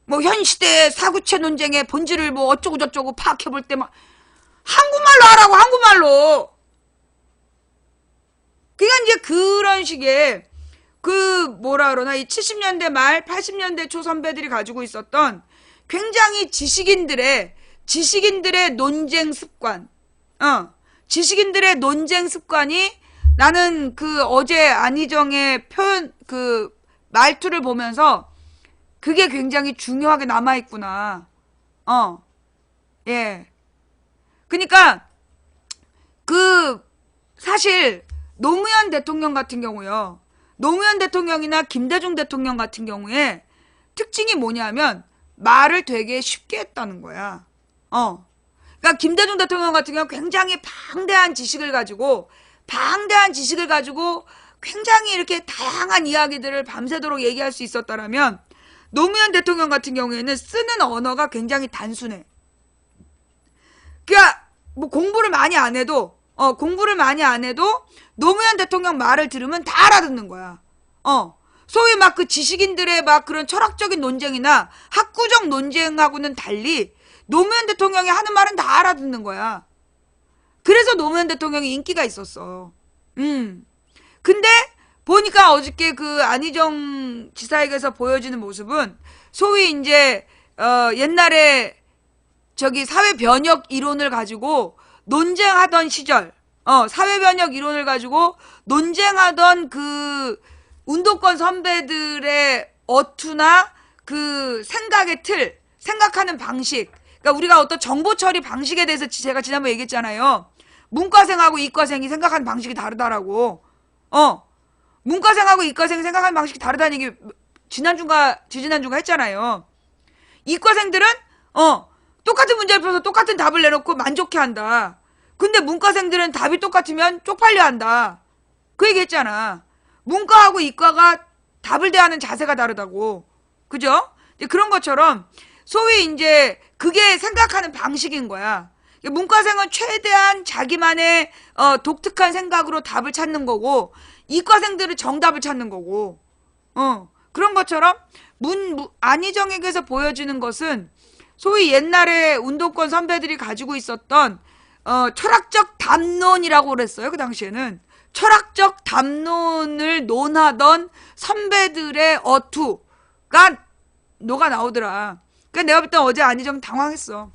현 시대의 사구체 논쟁의 본질을 뭐 어쩌고 저쩌고 파악해볼 때 막 한국말로 하라고, 한국말로. 그러니까 이제 그런 식의 이 70년대 말 80년대 초 선배들이 가지고 있었던 굉장히 지식인들의 논쟁 습관. 지식인들의 논쟁 습관이 나는 어제 안희정의 표현 말투를 보면서 그게 굉장히 중요하게 남아있구나. 예. 그러니까 사실 노무현 대통령 같은 경우요. 노무현 대통령이나 김대중 대통령 같은 경우에 특징이 뭐냐면 말을 되게 쉽게 했다는 거야. 그러니까 김대중 대통령 같은 경우 굉장히 방대한 지식을 가지고 굉장히 이렇게 다양한 이야기들을 밤새도록 얘기할 수 있었다라면 노무현 대통령 같은 경우에는 쓰는 언어가 굉장히 단순해. 그러니까 뭐 공부를 많이 안 해도 노무현 대통령 말을 들으면 다 알아듣는 거야. 소위 막 그 지식인들의 막 그런 철학적인 논쟁이나 학구적 논쟁하고는 달리 노무현 대통령이 하는 말은 다 알아듣는 거야. 그래서 노무현 대통령이 인기가 있었어. 근데 보니까 어저께 안희정 지사에게서 보여지는 모습은 소위 이제 옛날에 사회 변혁 이론을 가지고 논쟁하던 시절, 사회 변혁 이론을 가지고 논쟁하던 운동권 선배들의 어투나 생각의 틀, 생각하는 방식. 그러니까 우리가 어떤 정보 처리 방식에 대해서 제가 지난번에 얘기했잖아요. 문과생하고 이과생이 생각하는 방식이 다르다라고. 문과생하고 이과생이 생각하는 방식이 다르다는 얘기 지난주인가 지지난주인가 했잖아요. 이과생들은 똑같은 문제를 풀어서 똑같은 답을 내놓고 만족해한다. 근데 문과생들은 답이 똑같으면 쪽팔려 한다. 그 얘기 했잖아. 문과하고 이과가 답을 대하는 자세가 다르다고. 그죠? 그런 것처럼 소위 이제 그게 생각하는 방식인 거야. 문과생은 최대한 자기만의 독특한 생각으로 답을 찾는 거고, 이과생들은 정답을 찾는 거고. 그런 것처럼 안희정에게서 보여지는 것은 소위 옛날에 운동권 선배들이 가지고 있었던 철학적 담론이라고 그랬어요. 그 당시에는 철학적 담론을 논하던 선배들의 어투가 녹아 나오더라. 그러니까 내가 볼 때 어제 안희정 당황했어.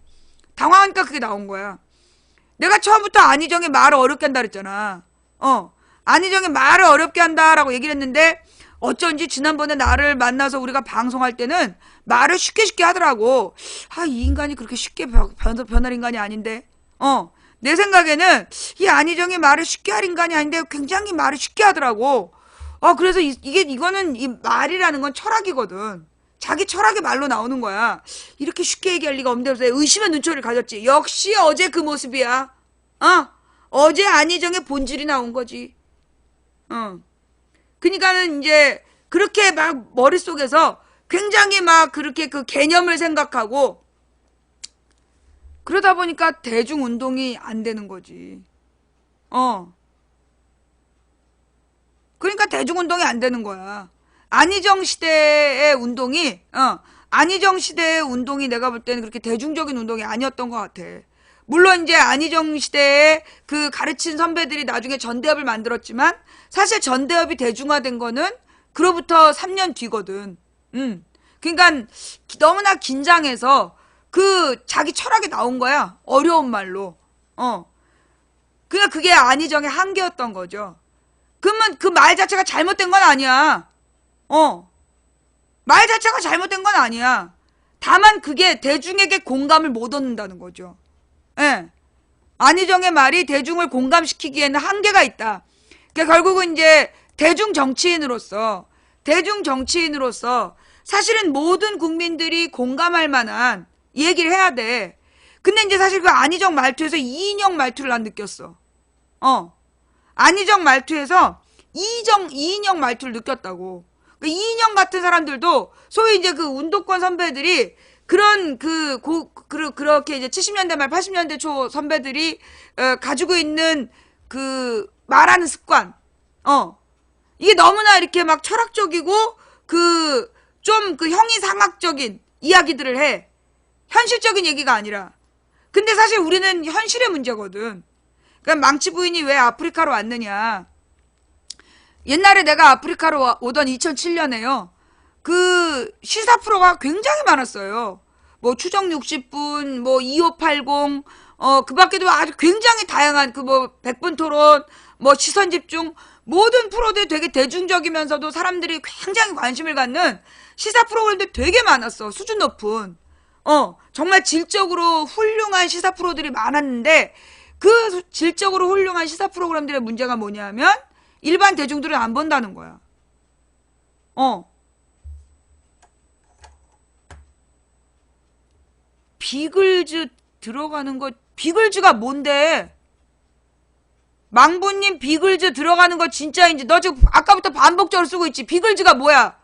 당황하니까 그게 나온 거야. 내가 처음부터 안희정의 말을 어렵게 한다 그랬잖아. 안희정의 말을 어렵게 한다라고 얘기를 했는데 어쩐지 지난번에 나를 만나서 우리가 방송할 때는 말을 쉽게 하더라고. 이 인간이 그렇게 쉽게 변할 인간이 아닌데. 내 생각에는 이 안희정이 말을 쉽게 할 인간이 아닌데 굉장히 말을 쉽게 하더라고. 그래서 이거는 이 말이라는 건 철학이거든. 자기 철학의 말로 나오는 거야. 이렇게 쉽게 얘기할 리가 없는데 의심의 눈초리를 가졌지. 역시 어제 그 모습이야. 어제 안희정의 본질이 나온 거지. 그러니까는 이제 그렇게 막 머릿속에서 굉장히 막 그렇게 그 개념을 생각하고 그러다 보니까 대중운동이 안 되는 거지. 그러니까 대중운동이 안 되는 거야. 안희정 시대의 운동이 내가 볼 때는 그렇게 대중적인 운동이 아니었던 것 같아. 물론 이제 안희정 시대에 그 가르친 선배들이 나중에 전대협을 만들었지만 사실 전대협이 대중화된 거는 그로부터 3년 뒤거든. 그러니까 너무나 긴장해서 그 자기 철학이 나온 거야. 어려운 말로. 그러니까 그게 안희정의 한계였던 거죠. 그러면 그 말 자체가 잘못된 건 아니야. 말 자체가 잘못된 건 아니야. 다만 그게 대중에게 공감을 못 얻는다는 거죠. 예. 안희정의 말이 대중을 공감시키기에는 한계가 있다. 그러니까 결국은 이제 대중 정치인으로서 사실은 모든 국민들이 공감할 만한 얘기를 해야 돼. 근데 이제 사실 그 안희정 말투에서 이인영 말투를 난 느꼈어. 안희정 말투에서 이인영 말투를 느꼈다고. 이인영 같은 사람들도 소위 이제 그 운동권 선배들이 그런 그렇게 이제 70년대 말 80년대 초 선배들이 가지고 있는 그 말하는 습관. 이게 너무나 이렇게 막 철학적이고 좀 형이상학적인 이야기들을 해. 현실적인 얘기가 아니라. 근데 사실 우리는 현실의 문제거든. 그러니까 망치 부인이 왜 아프리카로 왔느냐. 옛날에 내가 아프리카로 오던 2007년에요. 그 시사 프로가 굉장히 많았어요. 뭐 추정 60분, 뭐 2580, 그 밖에도 아주 굉장히 다양한 그 뭐 100분 토론, 뭐 시선 집중, 모든 프로들이 되게 대중적이면서도 사람들이 굉장히 관심을 갖는 시사 프로그램들 되게 많았어. 수준 높은. 정말 질적으로 훌륭한 시사 프로들이 많았는데 그 질적으로 훌륭한 시사 프로그램들의 문제가 뭐냐면 일반 대중들은 안 본다는 거야. 비글즈 들어가는 거, 비글즈가 뭔데? 망부님 비글즈 들어가는 거 진짜인지 너 지금 아까부터 반복적으로 쓰고 있지. 비글즈가 뭐야?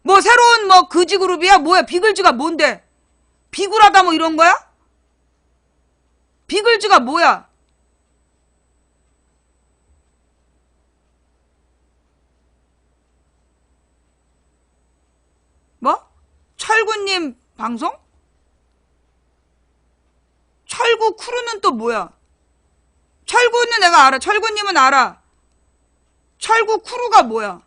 뭐 새로운 뭐 그지 그룹이야? 뭐야? 비글즈가 뭔데? 비굴하다 뭐 이런 거야? 비글즈가 뭐야? 뭐? 철구님 방송? 철구 크루는 또 뭐야? 철구는 내가 알아. 철구님은 알아. 철구 크루가 뭐야?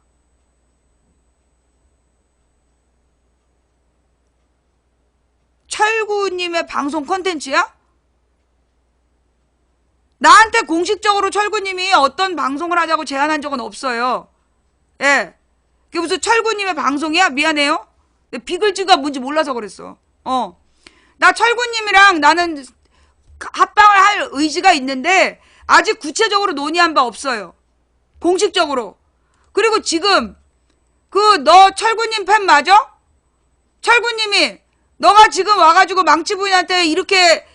철구님의 방송 콘텐츠야? 나한테 공식적으로 철구님이 어떤 방송을 하자고 제안한 적은 없어요. 예. 그게 무슨 철구님의 방송이야? 미안해요. 비글즈가 뭔지 몰라서 그랬어. 나 철구님이랑 나는 합방을 할 의지가 있는데 아직 구체적으로 논의한 바 없어요. 공식적으로. 그리고 지금 너 철구님 팬 맞아? 철구님이 너가 지금 와가지고 망치부인한테 이렇게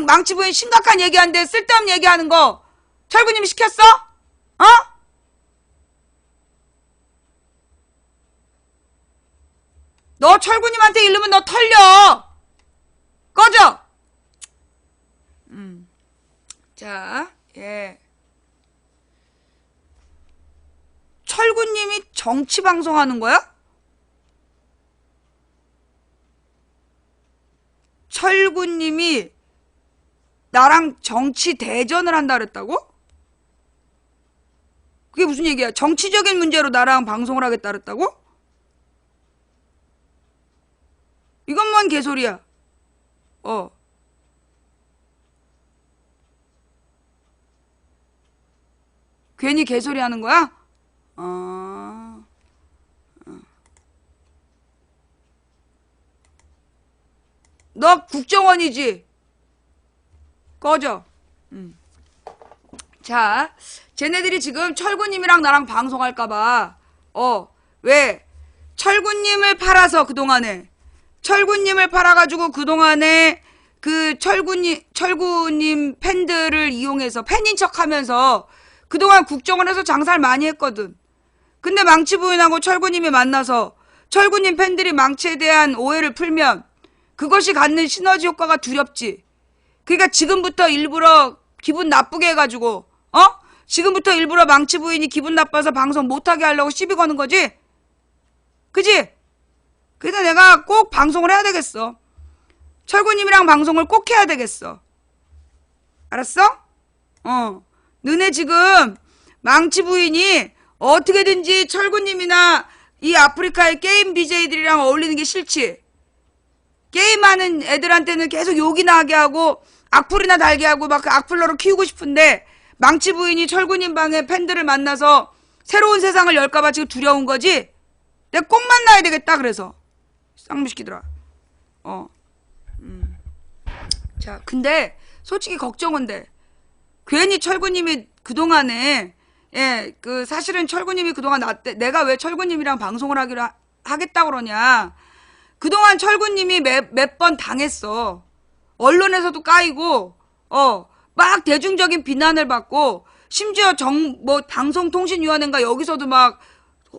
망치부인 심각한 얘기하는데 쓸데없는 얘기하는 거 철구님이 시켰어? 어? 너 철구님한테 이르면 너 털려. 꺼져. 자, 예. 철구님이 정치 방송하는 거야? 철구님이 나랑 정치 대전을 한다 그랬다고? 그게 무슨 얘기야? 정치적인 문제로 나랑 방송을 하겠다 그랬다고? 이건 뭔 개소리야? 괜히 개소리 하는 거야? 너 국정원이지? 꺼져. 자, 쟤네들이 지금 철구님이랑 나랑 방송할까봐, 왜? 철구님을 팔아서 그동안에, 철구님을 팔아가지고 그동안에 철구님 팬들을 이용해서 팬인 척 하면서 그동안 국정원에서 장사를 많이 했거든. 근데 망치부인하고 철구님이 만나서 철구님 팬들이 망치에 대한 오해를 풀면 그것이 갖는 시너지 효과가 두렵지. 그러니까 지금부터 일부러 기분 나쁘게 해가지고 지금부터 일부러 망치부인이 기분 나빠서 방송 못하게 하려고 시비 거는 거지? 그지? 그래서 내가 꼭 방송을 해야 되겠어. 철구님이랑 방송을 꼭 해야 되겠어. 알았어? 너네 지금 망치부인이 어떻게든지 철구님이나 이 아프리카의 게임 BJ들이랑 어울리는 게 싫지. 게임하는 애들한테는 계속 욕이나 하게 하고 악플이나 달게 하고 막 그 악플러로 키우고 싶은데 망치부인이 철구님 방에 팬들을 만나서 새로운 세상을 열까봐 지금 두려운 거지? 내가 꼭 만나야 되겠다 그래서 쌍무시키더라. 자, 근데 솔직히 걱정은 돼. 괜히 철구님이 그동안에 사실은 철구님이 그동안 내가 왜 철구님이랑 방송을 하겠다 그러냐. 그동안 철구님이 몇 번 당했어. 언론에서도 까이고 막 대중적인 비난을 받고 심지어 방송통신위원회인가 여기서도 막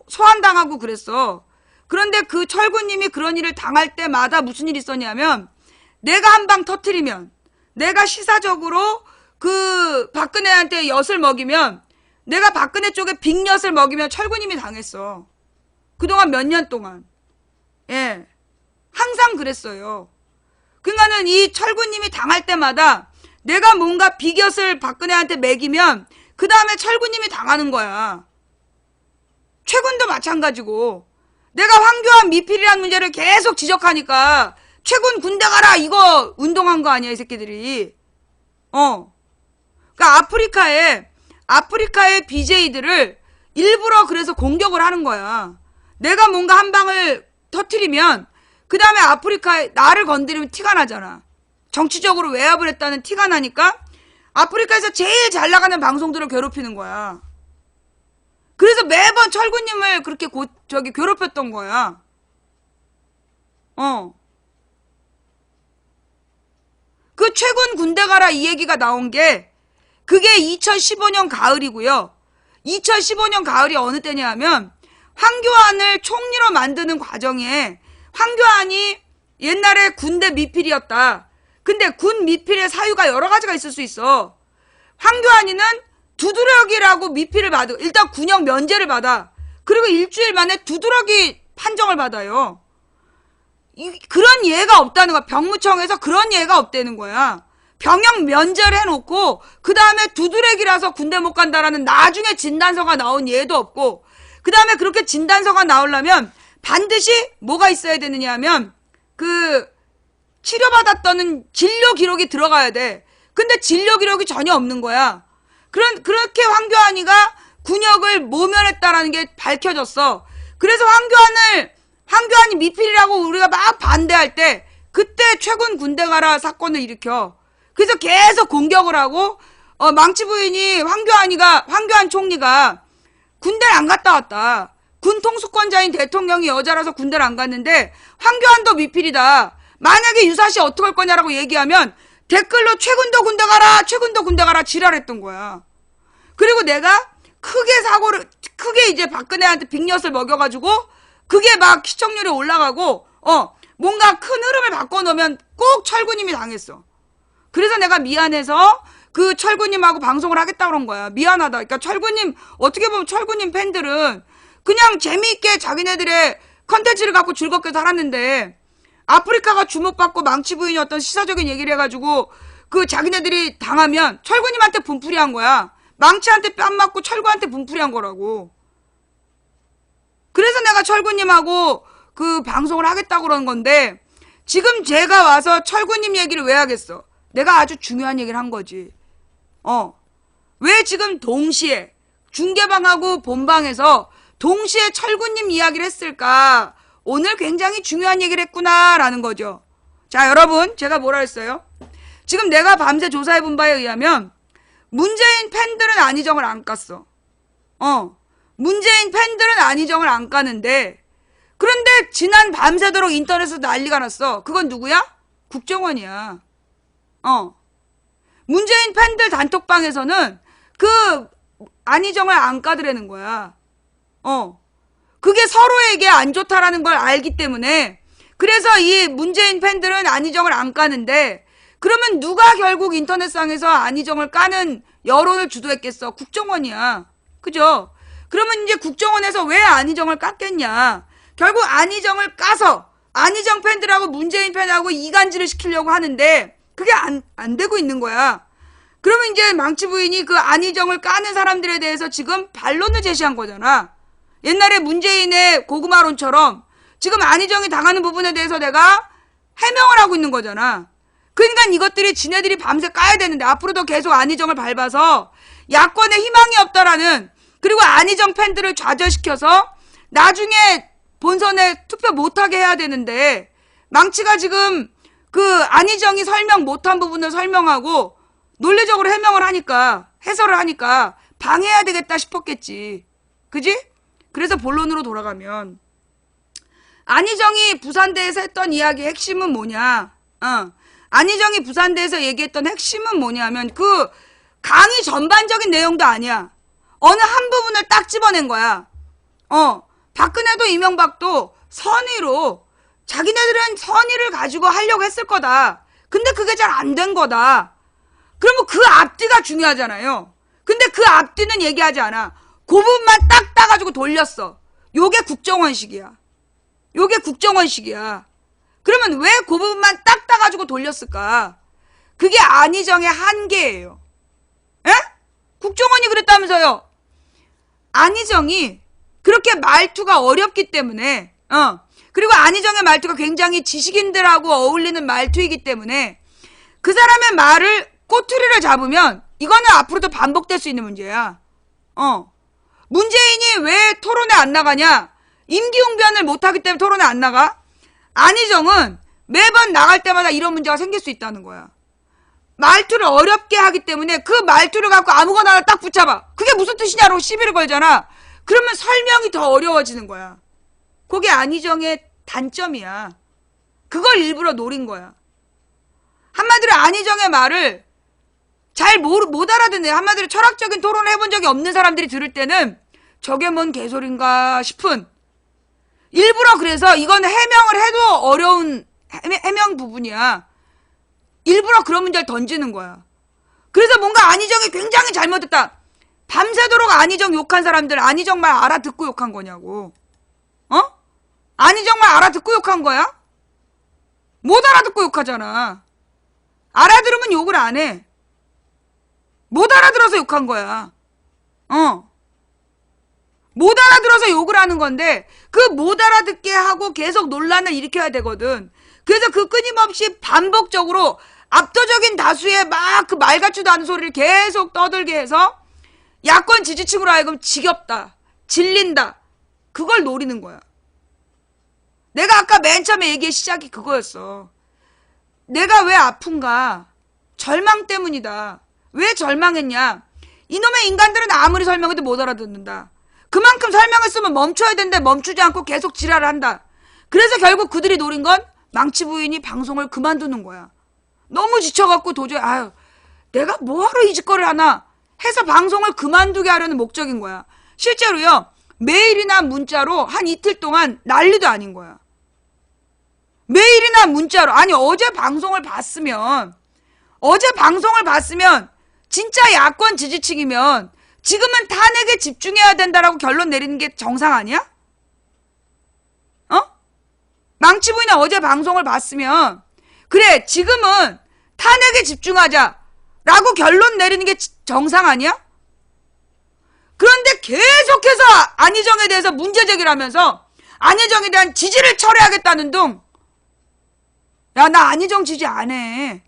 소환당하고 그랬어. 그런데 그 철구님이 그런 일을 당할 때마다 무슨 일이 있었냐면 내가 한 방 터트리면 내가 시사적으로 그 박근혜한테 엿을 먹이면 내가 박근혜 쪽에 빅엿을 먹이면 철구님이 당했어. 그동안 몇 년 동안. 예. 항상 그랬어요. 그러니까는 이 철구님이 당할 때마다 내가 뭔가 빅엿을 박근혜한테 먹이면 그 다음에 철구님이 당하는 거야. 최군도 마찬가지고. 내가 황교안 미필이라는 문제를 계속 지적하니까 최군 군대 가라 이거 운동한 거 아니야 이 새끼들이. 그러니까 아프리카의 BJ들을 일부러 그래서 공격을 하는 거야. 내가 뭔가 한 방을 터트리면 그 다음에 아프리카에 나를 건드리면 티가 나잖아. 정치적으로 외압을 했다는 티가 나니까 아프리카에서 제일 잘 나가는 방송들을 괴롭히는 거야. 그래서 매번 철구님을 그렇게 괴롭혔던 거야. 그 최군 군대 가라 이 얘기가 나온 게 그게 2015년 가을이고요. 2015년 가을이 어느 때냐 하면 황교안을 총리로 만드는 과정에 황교안이 옛날에 군대 미필이었다. 근데 군 미필의 사유가 여러 가지가 있을 수 있어. 황교안이는 두드러기라고 미필을 받아. 일단 군역 면제를 받아. 그리고 일주일 만에 두드러기 판정을 받아요. 그런 예가 없다는 거야. 병무청에서 그런 예가 없다는 거야. 병역 면제를 해놓고 그 다음에 두드러기라서 군대 못 간다라는 나중에 진단서가 나온 예도 없고 그 다음에 그렇게 진단서가 나오려면 반드시 뭐가 있어야 되느냐 하면 그 치료받았다는 진료 기록이 들어가야 돼. 근데 진료 기록이 전혀 없는 거야. 그렇게 황교안이가 군역을 모면했다라는 게 밝혀졌어. 그래서 황교안이 미필이라고 우리가 막 반대할 때 그때 최군 군대 가라 사건을 일으켜. 그래서 계속 공격을 하고 망치 부인이 황교안 총리가 군대를 안 갔다 왔다. 군 통수권자인 대통령이 여자라서 군대를 안 갔는데 황교안도 미필이다. 만약에 유사시 어떡할 거냐라고 얘기하면 댓글로 최군도 군대 가라, 최군도 군대 가라 지랄했던 거야. 그리고 내가 크게 이제 박근혜한테 빅엿을 먹여가지고 그게 막 시청률이 올라가고 뭔가 큰 흐름을 바꿔놓으면 꼭 철구님이 당했어. 그래서 내가 미안해서 그 철구님하고 방송을 하겠다 그런 거야. 미안하다. 그러니까 철구님, 어떻게 보면 철구님 팬들은 그냥 재미있게 자기네들의 컨텐츠를 갖고 즐겁게 살았는데 아프리카가 주목받고 망치 부인이 어떤 시사적인 얘기를 해가지고 그 자기네들이 당하면 철구님한테 분풀이한 거야. 망치한테 뺨 맞고 철구한테 분풀이한 거라고. 그래서 내가 철구님하고 그 방송을 하겠다고 그러는 건데 지금 제가 와서 철구님 얘기를 왜 하겠어? 내가 아주 중요한 얘기를 한 거지. 왜 지금 동시에 중계방하고 본방에서 동시에 철구님 이야기를 했을까? 오늘 굉장히 중요한 얘기를 했구나라는 거죠. 자, 여러분, 제가 뭐라 했어요? 지금 내가 밤새 조사해본 바에 의하면 문재인 팬들은 안희정을 안 깠어. 문재인 팬들은 안희정을 안 까는데 그런데 지난 밤새도록 인터넷에서 난리가 났어. 그건 누구야? 국정원이야. 문재인 팬들 단톡방에서는 그 안희정을 안 까드라는 거야. 그게 서로에게 안 좋다라는 걸 알기 때문에 그래서 이 문재인 팬들은 안희정을 안 까는데 그러면 누가 결국 인터넷상에서 안희정을 까는 여론을 주도했겠어? 국정원이야. 그죠? 그러면 이제 국정원에서 왜 안희정을 깠겠냐? 결국 안희정을 까서 안희정 팬들하고 문재인 팬하고 이간질을 시키려고 하는데 그게 안 되고 있는 거야. 그러면 이제 망치 부인이 그 안희정을 까는 사람들에 대해서 지금 반론을 제시한 거잖아. 옛날에 문재인의 고구마론처럼 지금 안희정이 당하는 부분에 대해서 내가 해명을 하고 있는 거잖아. 그러니까 이것들이 지네들이 밤새 까야 되는데 앞으로도 계속 안희정을 밟아서 야권에 희망이 없다라는 그리고 안희정 팬들을 좌절시켜서 나중에 본선에 투표 못하게 해야 되는데 망치가 지금 그 안희정이 설명 못한 부분을 설명하고 논리적으로 해명을 하니까 해설을 하니까 방해해야 되겠다 싶었겠지. 그지? 그래서 본론으로 돌아가면 안희정이 부산대에서 했던 이야기의 핵심은 뭐냐? 안희정이 부산대에서 얘기했던 핵심은 뭐냐면 그 강의 전반적인 내용도 아니야. 어느 한 부분을 딱 집어낸 거야. 박근혜도 이명박도 선의로 자기네들은 선의를 가지고 하려고 했을 거다. 근데 그게 잘 안 된 거다. 그러면 그 앞뒤가 중요하잖아요. 근데 그 앞뒤는 얘기하지 않아. 그 부분만 딱 따가지고 돌렸어. 요게 국정원식이야. 요게 국정원식이야. 그러면 왜 그 부분만 딱 따가지고 돌렸을까? 그게 안희정의 한계예요. 에? 국정원이 그랬다면서요. 안희정이 그렇게 말투가 어렵기 때문에 그리고 안희정의 말투가 굉장히 지식인들하고 어울리는 말투이기 때문에 그 사람의 말을 꼬투리를 잡으면 이거는 앞으로도 반복될 수 있는 문제야. 문재인이 왜 토론에 안 나가냐? 임기응변을 못하기 때문에 토론에 안 나가? 안희정은 매번 나갈 때마다 이런 문제가 생길 수 있다는 거야. 말투를 어렵게 하기 때문에 그 말투를 갖고 아무거나 하나 딱 붙잡아. 그게 무슨 뜻이냐고 시비를 걸잖아. 그러면 설명이 더 어려워지는 거야. 그게 안희정의 단점이야. 그걸 일부러 노린 거야. 한마디로 안희정의 말을 잘 못 알아듣네. 한마디로 철학적인 토론을 해본 적이 없는 사람들이 들을 때는 저게 뭔 개소린가 싶은 일부러 그래서 이건 해명을 해도 어려운 해명 부분이야. 일부러 그런 문제를 던지는 거야. 그래서 뭔가 안희정이 굉장히 잘못했다. 밤새도록 안희정 욕한 사람들 안희정 말 알아듣고 욕한 거냐고. 안희정 말 알아듣고 욕한 거야? 못 알아듣고 욕하잖아. 알아들으면 욕을 안 해. 못 알아들어서 욕한 거야. 못 알아들어서 욕을 하는 건데 그 못 알아듣게 하고 계속 논란을 일으켜야 되거든. 그래서 그 끊임없이 반복적으로 압도적인 다수의 막 그 말 같지도 않은 소리를 계속 떠들게 해서 야권 지지층으로 하여금 지겹다, 질린다, 그걸 노리는 거야. 내가 아까 맨 처음에 얘기의 시작이 그거였어. 내가 왜 아픈가? 절망 때문이다. 왜 절망했냐? 이놈의 인간들은 아무리 설명해도 못 알아듣는다. 그만큼 설명했으면 멈춰야 되는데 멈추지 않고 계속 지랄을 한다. 그래서 결국 그들이 노린 건 망치 부인이 방송을 그만두는 거야. 너무 지쳐갖고 도저히 아유 내가 뭐하러 이 짓거리를 하나 해서 방송을 그만두게 하려는 목적인 거야. 실제로요. 메일이나 문자로 한 이틀 동안 난리도 아닌 거야. 메일이나 문자로. 아니 어제 방송을 봤으면 진짜 야권 지지층이면 지금은 탄핵에 집중해야 된다라고 결론 내리는 게 정상 아니야? 어? 망치 부인이 어제 방송을 봤으면 그래 지금은 탄핵에 집중하자라고 결론 내리는 게 정상 아니야? 그런데 계속해서 안희정에 대해서 문제 제기를 하면서 안희정에 대한 지지를 철회하겠다는 둥. 야, 나 안희정 지지 안 해.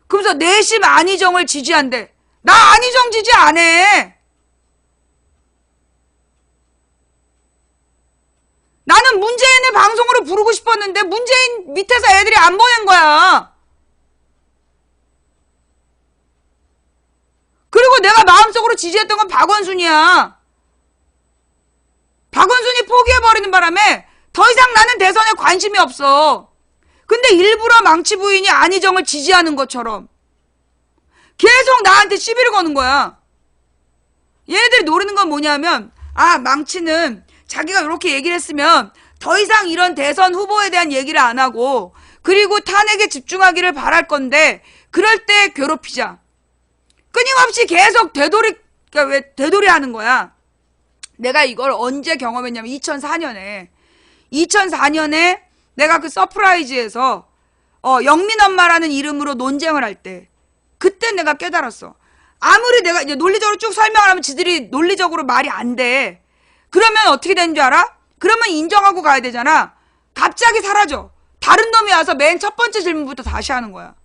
그러면서 내심 안희정을 지지한대. 나 안희정 지지 안 해. 나는 문재인의 방송으로 부르고 싶었는데 문재인 밑에서 애들이 안 보낸 거야. 그리고 내가 마음속으로 지지했던 건 박원순이야. 박원순이 포기해버리는 바람에 더 이상 나는 대선에 관심이 없어. 근데 일부러 망치 부인이 안희정을 지지하는 것처럼 계속 나한테 시비를 거는 거야. 얘네들이 노리는 건 뭐냐면 아 망치는 자기가 이렇게 얘기를 했으면 더 이상 이런 대선 후보에 대한 얘기를 안 하고 그리고 탄핵에 집중하기를 바랄 건데 그럴 때 괴롭히자. 끊임없이 계속 그러니까 왜 되돌이 하는 거야. 내가 이걸 언제 경험했냐면 2004년에 내가 그 서프라이즈에서 영민 엄마라는 이름으로 논쟁을 할 때 그때 내가 깨달았어. 아무리 내가 이제 논리적으로 쭉 설명을 하면 지들이 논리적으로 말이 안 돼. 그러면 어떻게 되는 줄 알아? 그러면 인정하고 가야 되잖아. 갑자기 사라져. 다른 놈이 와서 맨 첫 번째 질문부터 다시 하는 거야.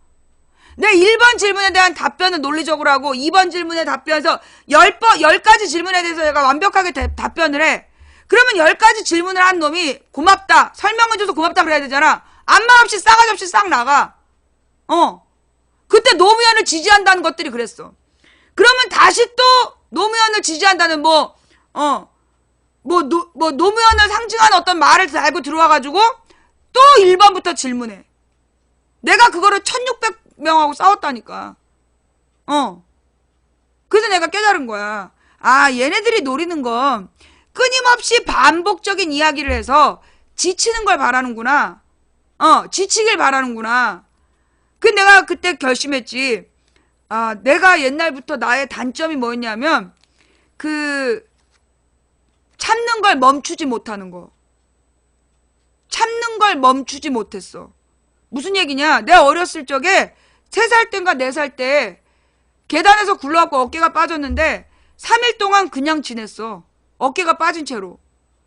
내 1번 질문에 대한 답변은 논리적으로 하고 2번 질문에 답변해서 10가지 질문에 대해서 내가 완벽하게 답변을 해. 그러면 10가지 질문을 한 놈이 고맙다. 설명해줘서 고맙다 그래야 되잖아. 아무 말 없이 싸가지 없이 싹 나가. 그때 노무현을 지지한다는 것들이 그랬어. 그러면 다시 또 노무현을 지지한다는 노무현을 상징하는 어떤 말을 달고 들어와가지고 또 1번부터 질문해. 내가 그거를 1600명하고 싸웠다니까. 그래서 내가 깨달은 거야. 아, 얘네들이 노리는 건 끊임없이 반복적인 이야기를 해서 지치는 걸 바라는구나. 지치길 바라는구나. 그 내가 그때 결심했지. 아, 내가 옛날부터 나의 단점이 뭐였냐면 참는 걸 멈추지 못하는 거. 참는 걸 멈추지 못했어. 무슨 얘기냐? 내가 어렸을 적에 3살 땐가 4살 때 계단에서 굴러갖고 어깨가 빠졌는데 3일 동안 그냥 지냈어. 어깨가 빠진 채로.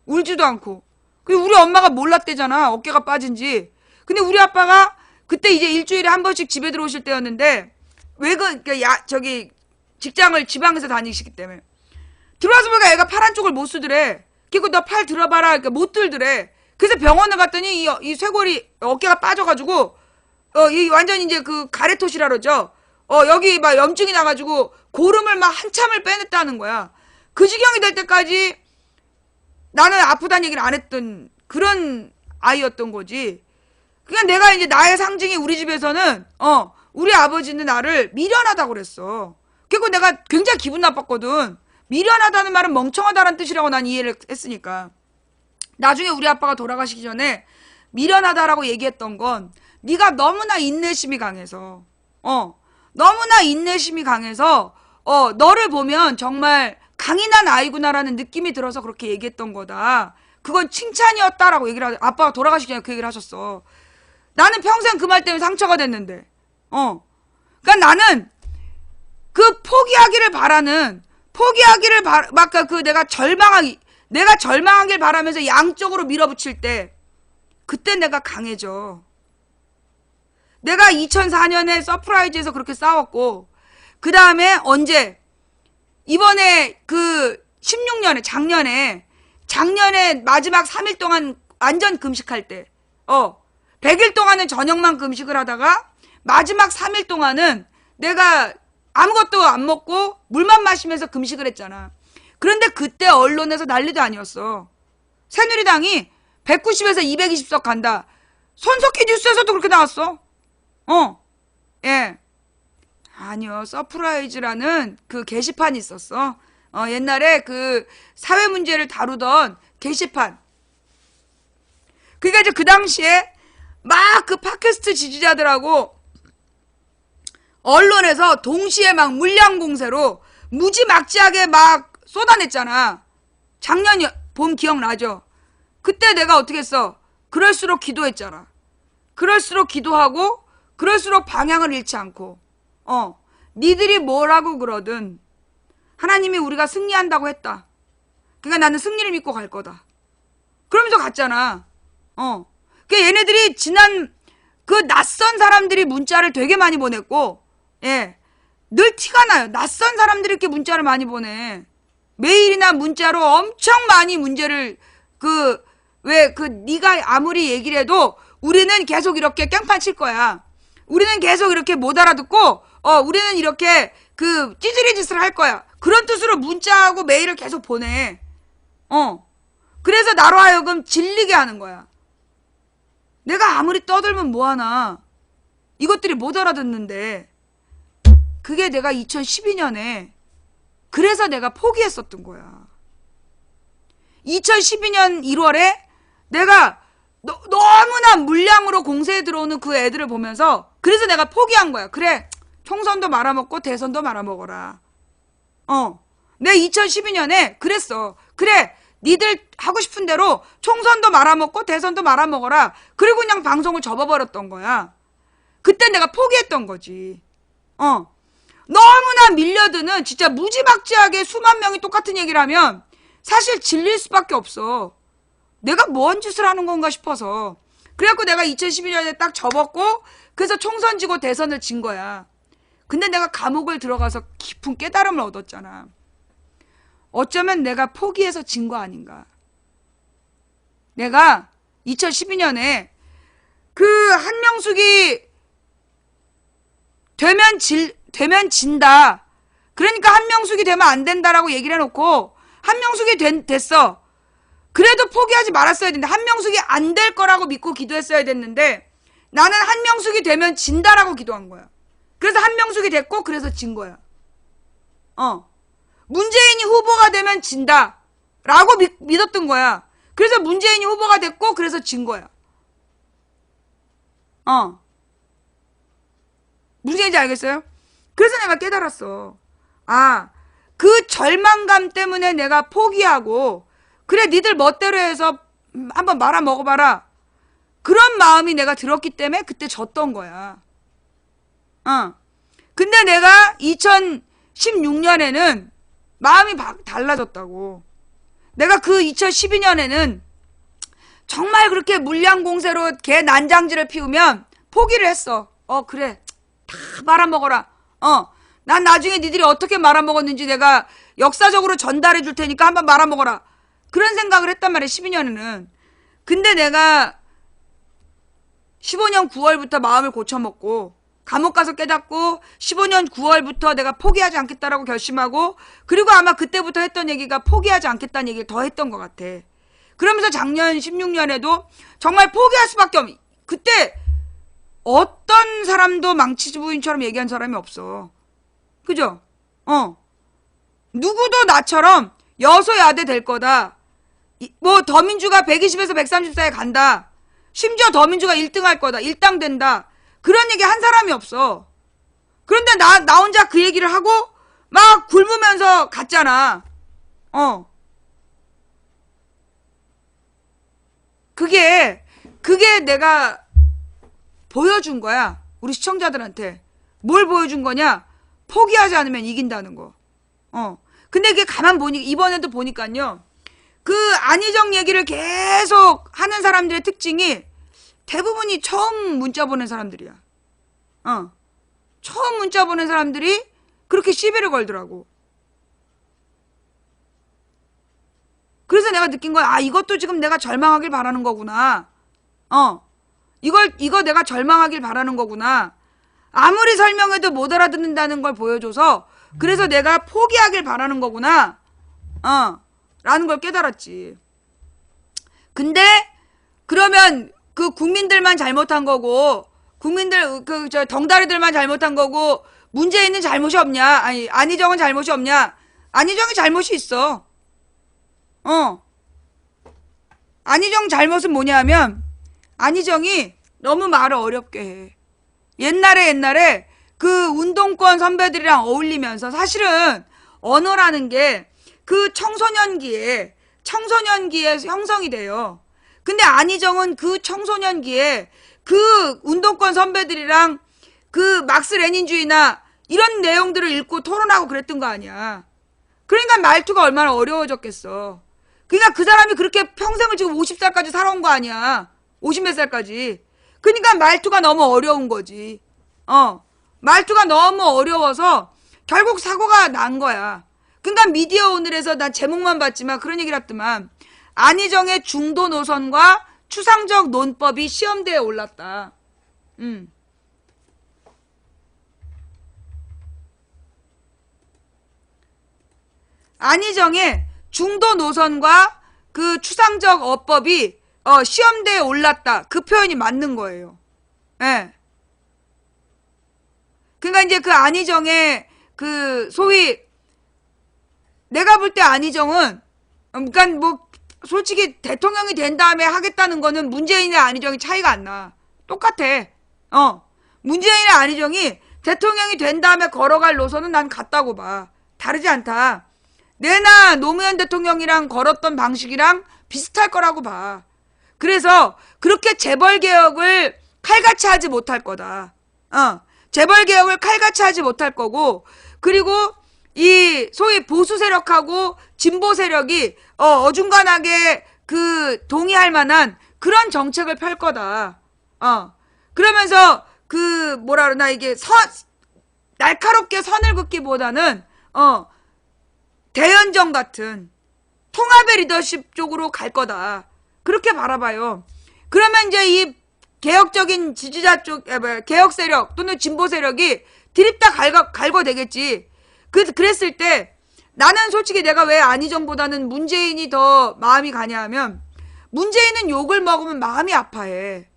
울지도 않고. 그리고 우리 엄마가 몰랐대잖아. 어깨가 빠진지. 근데 우리 아빠가 그때 이제 일주일에 한 번씩 집에 들어오실 때였는데 직장을 지방에서 다니시기 때문에 들어와서 보니까 애가 팔 한쪽을 못 쓰더래. 그리고 너 팔 들어봐라. 그러니까 못 들더래. 그래서 병원을 갔더니 이 쇄골이 어깨가 빠져가지고 이 완전 이제 그 가래토시라 그러죠. 여기 막 염증이 나가지고 고름을 막 한참을 빼냈다는 거야. 그 지경이 될 때까지 나는 아프다는 얘기를 안 했던 그런 아이였던 거지. 그러니까 내가 이제 나의 상징이 우리 집에서는 우리 아버지는 나를 미련하다고 그랬어. 그리고 내가 굉장히 기분 나빴거든. 미련하다는 말은 멍청하다는 뜻이라고 난 이해를 했으니까. 나중에 우리 아빠가 돌아가시기 전에 미련하다라고 얘기했던 건 네가 너무나 인내심이 강해서 너무나 인내심이 강해서 너를 보면 정말 강인한 아이구나라는 느낌이 들어서 그렇게 얘기했던 거다. 그건 칭찬이었다라고 얘기를 아빠가 돌아가시기 전에 그 얘기를 하셨어. 나는 평생 그 말 때문에 상처가 됐는데 그러니까 나는 그 포기하기를 내가 절망하길 바라면서 양쪽으로 밀어붙일 때 그때 내가 강해져. 내가 2004년에 서프라이즈에서 그렇게 싸웠고 그 다음에 언제 이번에 그 16년에 작년에 마지막 3일 동안 완전 금식할 때 100일 동안은 저녁만 금식을 하다가 마지막 3일 동안은 내가 아무것도 안 먹고 물만 마시면서 금식을 했잖아. 그런데 그때 언론에서 난리도 아니었어. 새누리당이 190에서 220석 간다. 손석희 뉴스에서도 그렇게 나왔어. 예. 아니요. 서프라이즈라는 그 게시판이 있었어. 옛날에 그 사회 문제를 다루던 게시판. 그러니까 이제 그 당시에 막 그 팟캐스트 지지자들하고 언론에서 동시에 막 물량 공세로 무지막지하게 막 쏟아냈잖아. 작년 봄 기억나죠? 그때 내가 어떻게 했어? 그럴수록 기도했잖아. 그럴수록 기도하고 그럴수록 방향을 잃지 않고 니들이 뭐라고 그러든 하나님이 우리가 승리한다고 했다. 그러니까 나는 승리를 믿고 갈 거다. 그러면서 갔잖아. 그러니까 얘네들이 지난 그 낯선 사람들이 문자를 되게 많이 보냈고 예, 늘 티가 나요. 낯선 사람들이 이렇게 문자를 많이 보내. 메일이나 문자로 엄청 많이 문제를 네가 아무리 얘기를 해도 우리는 계속 이렇게 깽판 칠 거야. 우리는 계속 이렇게 못 알아듣고 우리는 이렇게 그 찌질이 짓을 할 거야. 그런 뜻으로 문자하고 메일을 계속 보내. 그래서 나로 하여금 질리게 하는 거야. 내가 아무리 떠들면 뭐하나. 이것들이 못 알아듣는데 그게 내가 2012년에 그래서 내가 포기했었던 거야. 2012년 1월에 내가 너무나 물량으로 공세에 들어오는 그 애들을 보면서 그래서 내가 포기한 거야. 그래, 총선도 말아먹고 대선도 말아먹어라. 내가 2012년에 그랬어. 그래, 니들 하고 싶은 대로 총선도 말아먹고 대선도 말아먹어라. 그리고 그냥 방송을 접어버렸던 거야. 그때 내가 포기했던 거지. 너무나 밀려드는 진짜 무지막지하게 수만 명이 똑같은 얘기를 하면 사실 질릴 수밖에 없어. 내가 뭔 짓을 하는 건가 싶어서. 그래갖고 내가 2012년에 딱 접었고 그래서 총선 지고 대선을 진 거야. 근데 내가 감옥을 들어가서 깊은 깨달음을 얻었잖아. 어쩌면 내가 포기해서 진 거 아닌가. 내가 2012년에 그 한명숙이 되면 진다. 그러니까 한명숙이 되면 안 된다라고 얘기를 해놓고 한명숙이 됐어. 그래도 포기하지 말았어야 된다. 한명숙이 안 될 거라고 믿고 기도했어야 됐는데 나는 한명숙이 되면 진다라고 기도한 거야. 그래서 한명숙이 됐고 그래서 진 거야. 문재인이 후보가 되면 진다 라고 믿었던 거야. 그래서 문재인이 후보가 됐고 그래서 진 거야. 무슨 얘기인지 알겠어요? 그래서 내가 깨달았어. 그 절망감 때문에 내가 포기하고 그래 니들 멋대로 해서 한번 말아 먹어봐라. 그런 마음이 내가 들었기 때문에 그때 졌던 거야. 근데 내가 2016년에는 마음이 달라졌다고. 내가 그 2012년에는 정말 그렇게 물량 공세로 개 난장질을 피우면 포기를 했어. 그래. 다 말아먹어라. 난 나중에 니들이 어떻게 말아먹었는지 내가 역사적으로 전달해 줄 테니까 한번 말아먹어라. 그런 생각을 했단 말이야, 12년에는. 근데 내가 15년 9월부터 마음을 고쳐먹고 감옥 가서 깨닫고 15년 9월부터 내가 포기하지 않겠다라고 결심하고 그리고 아마 그때부터 했던 얘기가 포기하지 않겠다는 얘기를 더 했던 것 같아. 그러면서 작년 16년에도 정말 포기할 수밖에 없. 그때 어떤 사람도 망치 부인처럼 얘기한 사람이 없어. 그죠? 누구도 나처럼 여소야대 될 거다. 뭐 더민주가 120에서 130사에 간다. 심지어 더민주가 1등 할 거다. 1당 된다. 그런 얘기 한 사람이 없어. 그런데 나 혼자 그 얘기를 하고 막 굶으면서 갔잖아. 그게 내가 보여준 거야. 우리 시청자들한테. 뭘 보여준 거냐? 포기하지 않으면 이긴다는 거. 근데 이게 가만 보니 이번에도 보니까요. 그 안희정 얘기를 계속 하는 사람들의 특징이 대부분이 처음 문자 보낸 사람들이야. 처음 문자 보낸 사람들이 그렇게 시비를 걸더라고. 그래서 내가 느낀 거야. 이것도 지금 내가 절망하길 바라는 거구나. 이거 내가 절망하길 바라는 거구나. 아무리 설명해도 못 알아듣는다는 걸 보여줘서 그래서 내가 포기하길 바라는 거구나. 라는 걸 깨달았지. 근데 그러면 그 국민들만 잘못한 거고 국민들 저 덩다리들만 잘못한 거고 문재인은 잘못이 없냐? 아니 안희정은 잘못이 없냐? 안희정이 잘못이 있어. 안희정 잘못은 뭐냐면 안희정이 너무 말을 어렵게 해. 옛날에 그 운동권 선배들이랑 어울리면서 사실은 언어라는 게 그 청소년기에 형성이 돼요. 근데 안희정은 그 청소년기에 그 운동권 선배들이랑 그 막스 레닌주의나 이런 내용들을 읽고 토론하고 그랬던 거 아니야. 그러니까 말투가 얼마나 어려워졌겠어. 그러니까 그 사람이 그렇게 평생을 지금 50살까지 살아온 거 아니야. 50몇 살까지. 그러니까 말투가 너무 어려운 거지. 말투가 너무 어려워서 결국 사고가 난 거야. 그러니까 미디어 오늘에서 난 제목만 봤지만 그런 얘기를 했더만 안희정의 중도 노선과 추상적 논법이 시험대에 올랐다. 안희정의 중도 노선과 그 추상적 어법이 시험대에 올랐다. 그 표현이 맞는 거예요. 예. 그러니까 이제 그 안희정의 그 소위 내가 볼 때 안희정은 그러니까 뭐 솔직히 대통령이 된 다음에 하겠다는 거는 문재인이나 안희정이 차이가 안 나. 똑같아. 문재인이나 안희정이 대통령이 된 다음에 걸어갈 노선은 난 같다고 봐. 다르지 않다. 내나 노무현 대통령이랑 걸었던 방식이랑 비슷할 거라고 봐. 그래서 그렇게 재벌개혁을 칼같이 하지 못할 거다. 재벌개혁을 칼같이 하지 못할 거고 그리고 이 소위 보수 세력하고 진보 세력이 어중간하게 그 동의할 만한 그런 정책을 펼 거다. 그러면서 그 뭐라 그러나 이게 날카롭게 선을 긋기보다는 대연정 같은 통합의 리더십 쪽으로 갈 거다. 그렇게 바라봐요. 그러면 이제 이 개혁적인 지지자 쪽, 개혁 세력 또는 진보 세력이 드립다 갈거 되겠지. 그랬을 때 나는 솔직히 내가 왜 안희정보다는 문재인이 더 마음이 가냐 하면 문재인은 욕을 먹으면 마음이 아파해.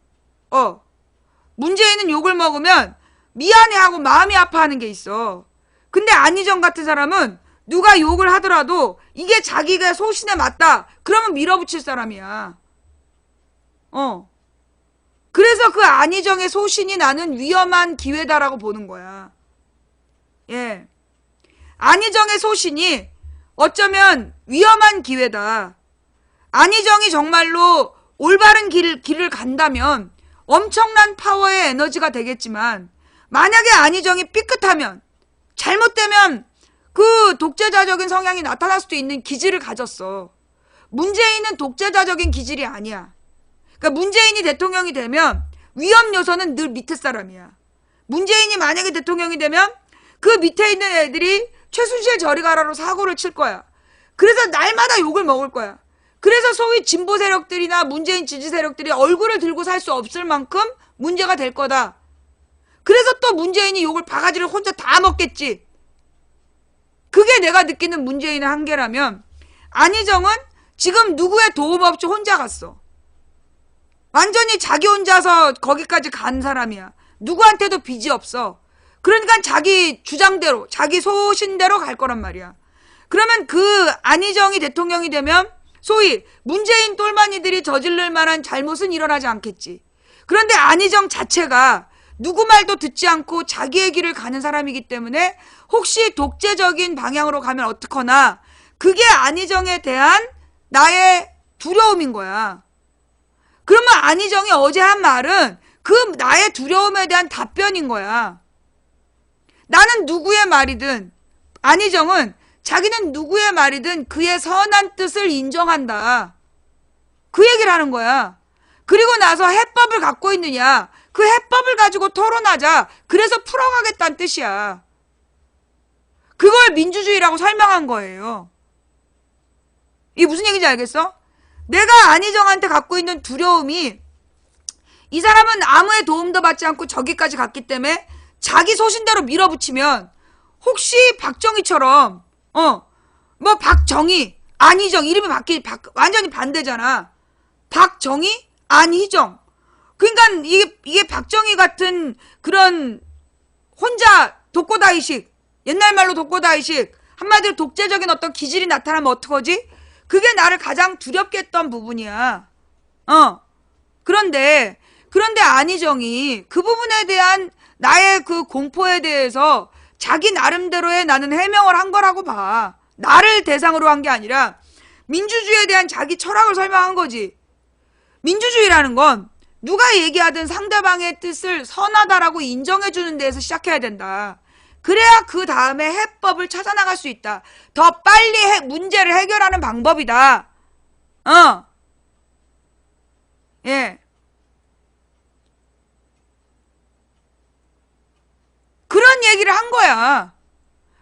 문재인은 욕을 먹으면 미안해하고 마음이 아파하는 게 있어. 근데 안희정 같은 사람은 누가 욕을 하더라도 이게 자기가 소신에 맞다. 그러면 밀어붙일 사람이야. 그래서 그 안희정의 소신이 나는 위험한 기회다라고 보는 거야. 예. 안희정의 소신이 어쩌면 위험한 기회다. 안희정이 정말로 올바른 길을 간다면 엄청난 파워의 에너지가 되겠지만 만약에 안희정이 삐끗하면 잘못되면 그 독재자적인 성향이 나타날 수도 있는 기질을 가졌어. 문재인은 독재자적인 기질이 아니야. 그러니까 문재인이 대통령이 되면 위험 요소는 늘 밑에 사람이야. 문재인이 만약에 대통령이 되면 그 밑에 있는 애들이 최순실 저리 가라로 사고를 칠 거야. 그래서 날마다 욕을 먹을 거야. 그래서 소위 진보 세력들이나 문재인 지지 세력들이 얼굴을 들고 살 수 없을 만큼 문제가 될 거다. 그래서 또 문재인이 욕을 바가지를 혼자 다 먹겠지. 그게 내가 느끼는 문재인의 한계라면 안희정은 지금 누구의 도움 없이 혼자 갔어. 완전히 자기 혼자서 거기까지 간 사람이야. 누구한테도 빚이 없어. 그러니까 자기 주장대로 자기 소신대로 갈 거란 말이야. 그러면 그 안희정이 대통령이 되면 소위 문재인 똘마니들이 저지를 만한 잘못은 일어나지 않겠지. 그런데 안희정 자체가 누구 말도 듣지 않고 자기의 길을 가는 사람이기 때문에 혹시 독재적인 방향으로 가면 어떡하나, 그게 안희정에 대한 나의 두려움인 거야. 그러면 안희정이 어제 한 말은 그 나의 두려움에 대한 답변인 거야. 나는 누구의 말이든, 안희정은 자기는 누구의 말이든 그의 선한 뜻을 인정한다. 그 얘기를 하는 거야. 그리고 나서 해법을 갖고 있느냐, 그 해법을 가지고 토론하자. 그래서 풀어가겠다는 뜻이야. 그걸 민주주의라고 설명한 거예요. 이게 무슨 얘기인지 알겠어? 내가 안희정한테 갖고 있는 두려움이, 이 사람은 아무의 도움도 받지 않고 저기까지 갔기 때문에 자기 소신대로 밀어붙이면 혹시 박정희처럼 뭐 박정희, 안희정 이름이 완전히 반대잖아. 박정희, 안희정. 그러니까 이게 박정희 같은 그런 혼자 독고다이식, 옛날 말로 독고다이식, 한마디로 독재적인 어떤 기질이 나타나면 어떡하지? 그게 나를 가장 두렵게 했던 부분이야. 그런데 안희정이 그 부분에 대한 나의 그 공포에 대해서 자기 나름대로의 나는 해명을 한 거라고 봐. 나를 대상으로 한 게 아니라 민주주의에 대한 자기 철학을 설명한 거지. 민주주의라는 건 누가 얘기하든 상대방의 뜻을 선하다라고 인정해주는 데에서 시작해야 된다. 그래야 그 다음에 해법을 찾아나갈 수 있다. 더 빨리 문제를 해결하는 방법이다. 예. 그런 얘기를 한 거야.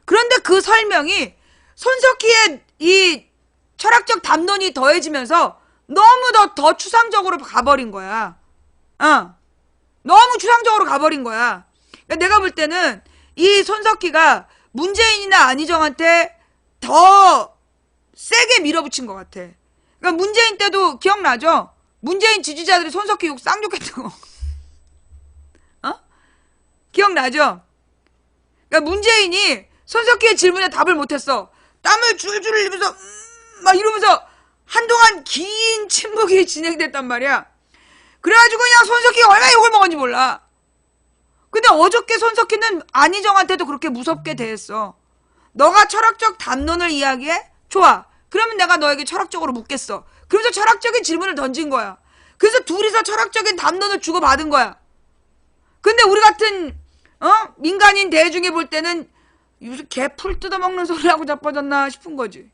그런데 그 설명이 손석희의 이 철학적 담론이 더해지면서 너무 더 추상적으로 가버린 거야. 너무 추상적으로 가버린 거야. 그러니까 내가 볼 때는 이 손석희가 문재인이나 안희정한테 더 세게 밀어붙인 것 같아. 그러니까 문재인 때도 기억나죠? 문재인 지지자들이 손석희 욕 쌍욕했던 거. 기억나죠? 그러니까 문재인이 손석희의 질문에 답을 못했어. 땀을 줄줄 흘리면서 막 이러면서 한동안 긴 침묵이 진행됐단 말이야. 그래가지고 그냥 손석희가 얼마나 욕을 먹었는지 몰라. 근데 어저께 손석희는 안희정한테도 그렇게 무섭게 대했어. 너가 철학적 담론을 이야기해? 좋아. 그러면 내가 너에게 철학적으로 묻겠어. 그래서 철학적인 질문을 던진 거야. 그래서 둘이서 철학적인 담론을 주고받은 거야. 근데 우리 같은 민간인 대중이 볼 때는 요새 개 풀 뜯어먹는 소리하고 자빠졌나 싶은 거지.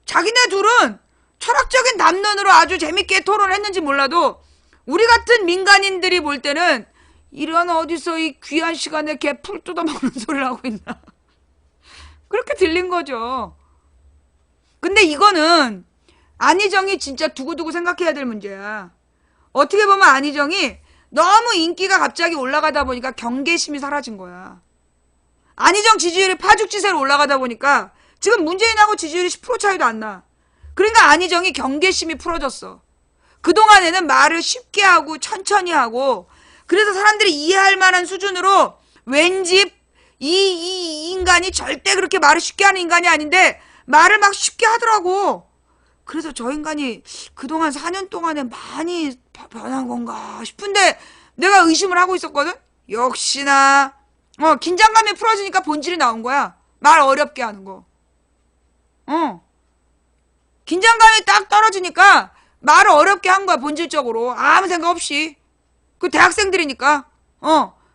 자기네 둘은 철학적인 담론으로 아주 재밌게 토론을 했는지 몰라도 우리 같은 민간인들이 볼 때는 이런 어디서 이 귀한 시간에 개 풀 뜯어먹는 소리를 하고 있나. 그렇게 들린 거죠. 근데 이거는 안희정이 진짜 두고두고 생각해야 될 문제야. 어떻게 보면 안희정이 너무 인기가 갑자기 올라가다 보니까 경계심이 사라진 거야. 안희정 지지율이 파죽지세로 올라가다 보니까 지금 문재인하고 지지율이 10% 차이도 안 나. 그러니까 안희정이 경계심이 풀어졌어. 그동안에는 말을 쉽게 하고 천천히 하고 그래서 사람들이 이해할 만한 수준으로 왠지 이 인간이 절대 그렇게 말을 쉽게 하는 인간이 아닌데 말을 막 쉽게 하더라고. 그래서 저 인간이 그동안 4년 동안에 많이 변한 건가 싶은데 내가 의심을 하고 있었거든. 역시나 긴장감이 풀어지니까 본질이 나온 거야. 말 어렵게 하는 거. 긴장감이 딱 떨어지니까 말을 어렵게 한 거야. 본질적으로 아무 생각 없이. 그 대학생들이니까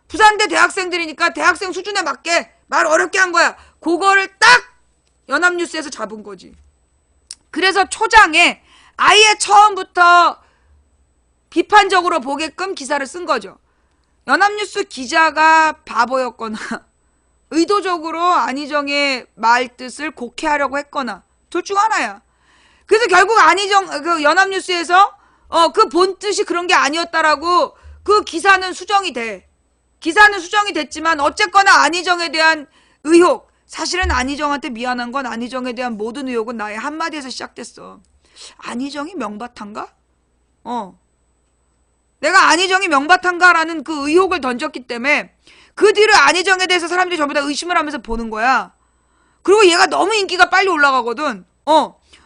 부산대 대학생들이니까 대학생 수준에 맞게 말 어렵게 한 거야. 그거를 딱 연합뉴스에서 잡은 거지. 그래서 초장에 아예 처음부터 비판적으로 보게끔 기사를 쓴 거죠. 연합뉴스 기자가 바보였거나 의도적으로 안희정의 말뜻을 곡해하려고 했거나 둘 중 하나야. 그래서 결국 그 연합뉴스에서 그 본뜻이 그런 게 아니었다라고 그 기사는 수정이 돼. 기사는 수정이 됐지만 어쨌거나 안희정에 대한 의혹, 사실은 안희정한테 미안한 건 안희정에 대한 모든 의혹은 나의 한마디에서 시작됐어. 안희정이 명바탕가? 내가 안희정이 명바탕가라는 그 의혹을 던졌기 때문에 그 뒤로 안희정에 대해서 사람들이 전부 다 의심을 하면서 보는 거야. 그리고 얘가 너무 인기가 빨리 올라가거든.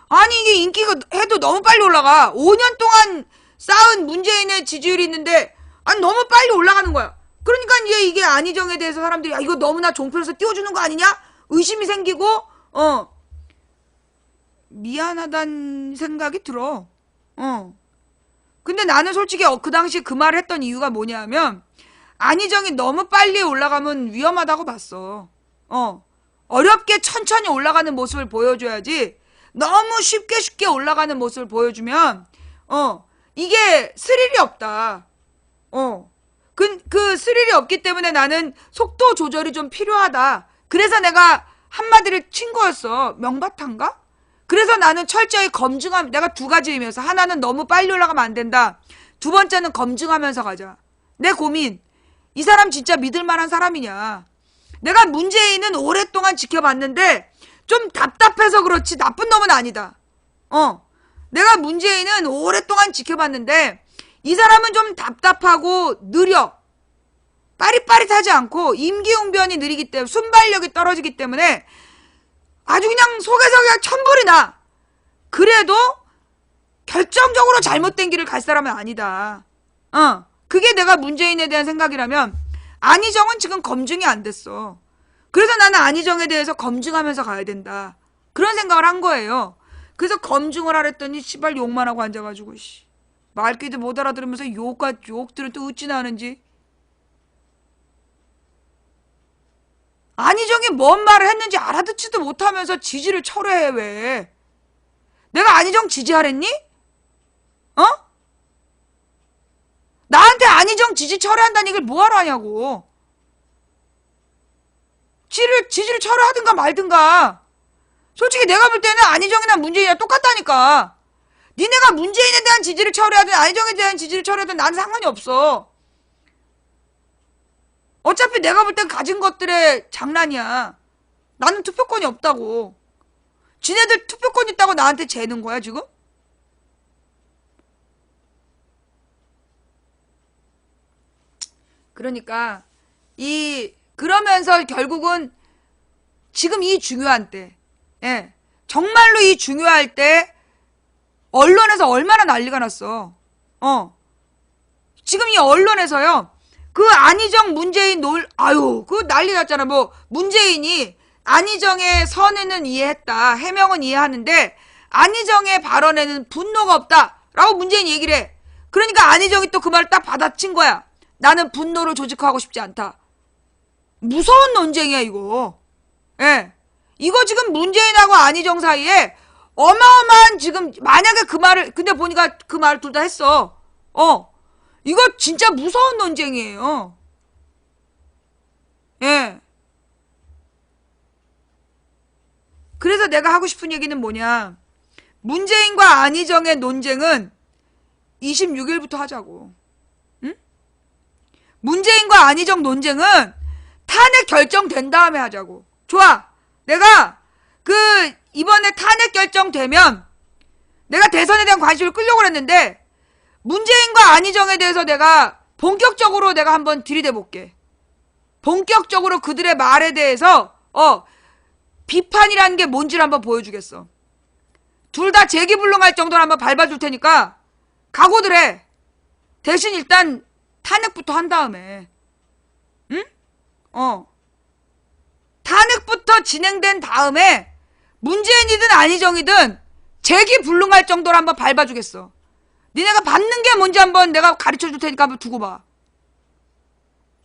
아니 이게 인기가 해도 너무 빨리 올라가. 5년 동안 쌓은 문재인의 지지율이 있는데 아니 너무 빨리 올라가는 거야. 그러니까 이게 안희정에 대해서 사람들이 이거 너무나 종편에서 띄워주는 거 아니냐? 의심이 생기고 미안하다는 생각이 들어. 근데 나는 솔직히 그 당시 그 말을 했던 이유가 뭐냐면 안희정이 너무 빨리 올라가면 위험하다고 봤어. 어렵게 천천히 올라가는 모습을 보여줘야지 너무 쉽게 올라가는 모습을 보여주면 이게 스릴이 없다. 그 스릴이 없기 때문에 나는 속도 조절이 좀 필요하다. 그래서 내가 한마디를 친 거였어. 명바탕가? 그래서 나는 철저히 검증함. 내가 두 가지 의미에서 하나는 너무 빨리 올라가면 안 된다. 두 번째는 검증하면서 가자. 내 고민. 이 사람 진짜 믿을 만한 사람이냐. 내가 문재인은 오랫동안 지켜봤는데 좀 답답해서 그렇지 나쁜 놈은 아니다. 내가 문재인은 오랫동안 지켜봤는데 이 사람은 좀 답답하고 느려. 빠릿빠릿하지 않고 임기응변이 느리기 때문에 순발력이 떨어지기 때문에 아주 그냥 속에서 그냥 천불이 나. 그래도 결정적으로 잘못된 길을 갈 사람은 아니다. 그게 내가 문재인에 대한 생각이라면 안희정은 지금 검증이 안 됐어. 그래서 나는 안희정에 대해서 검증하면서 가야 된다. 그런 생각을 한 거예요. 그래서 검증을 하랬더니 씨발 욕만 하고 앉아가지고 말귀도 못 알아들으면서 욕들은 또 어찌나 하는지. 안희정이 뭔 말을 했는지 알아듣지도 못하면서 지지를 철회해. 왜? 내가 안희정 지지하랬니? 나한테 안희정 지지 철회한다는 얘기를 뭐하러 하냐고. 지지를 철회하든가 말든가. 솔직히 내가 볼 때는 안희정이나 문재인이랑 똑같다니까. 니네가 문재인에 대한 지지를 철회하든 안희정에 대한 지지를 철회하든 나는 상관이 없어. 어차피 내가 볼 땐 가진 것들의 장난이야. 나는 투표권이 없다고. 지네들 투표권 있다고 나한테 재는 거야 지금? 그러니까 그러면서 결국은 지금 이 중요한 때, 정말로 이 중요할 때 언론에서 얼마나 난리가 났어. 지금 이 언론에서요. 그 안희정 문재인 그 난리 났잖아. 뭐 문재인이 안희정의 선에는 이해했다. 해명은 이해하는데 안희정의 발언에는 분노가 없다라고 문재인이 얘기를 해. 그러니까 안희정이 또 그 말을 딱 받아친 거야. 나는 분노를 조직화하고 싶지 않다. 무서운 논쟁이야 이거. 이거 지금 문재인하고 안희정 사이에 어마어마한 지금 만약에 그 말을 근데 보니까 그 말을 둘 다 했어. 이거 진짜 무서운 논쟁이에요. 그래서 내가 하고 싶은 얘기는 뭐냐. 문재인과 안희정의 논쟁은 26일부터 하자고. 응? 문재인과 안희정 논쟁은 탄핵 결정된 다음에 하자고. 좋아. 내가 이번에 탄핵 결정되면 내가 대선에 대한 관심을 끌려고 그랬는데 문재인과 안희정에 대해서 내가 본격적으로 내가 한번 들이대볼게. 본격적으로 그들의 말에 대해서 비판이라는 게 뭔지를 한번 보여주겠어. 둘 다 재기불능할 정도로 한번 밟아줄 테니까 각오들 해. 대신 일단 탄핵부터 한 다음에 응? 탄핵부터 진행된 다음에 문재인이든 안희정이든 재기불능할 정도로 한번 밟아주겠어. 니네가 받는 게 뭔지 한번 내가 가르쳐줄 테니까 한번 두고 봐.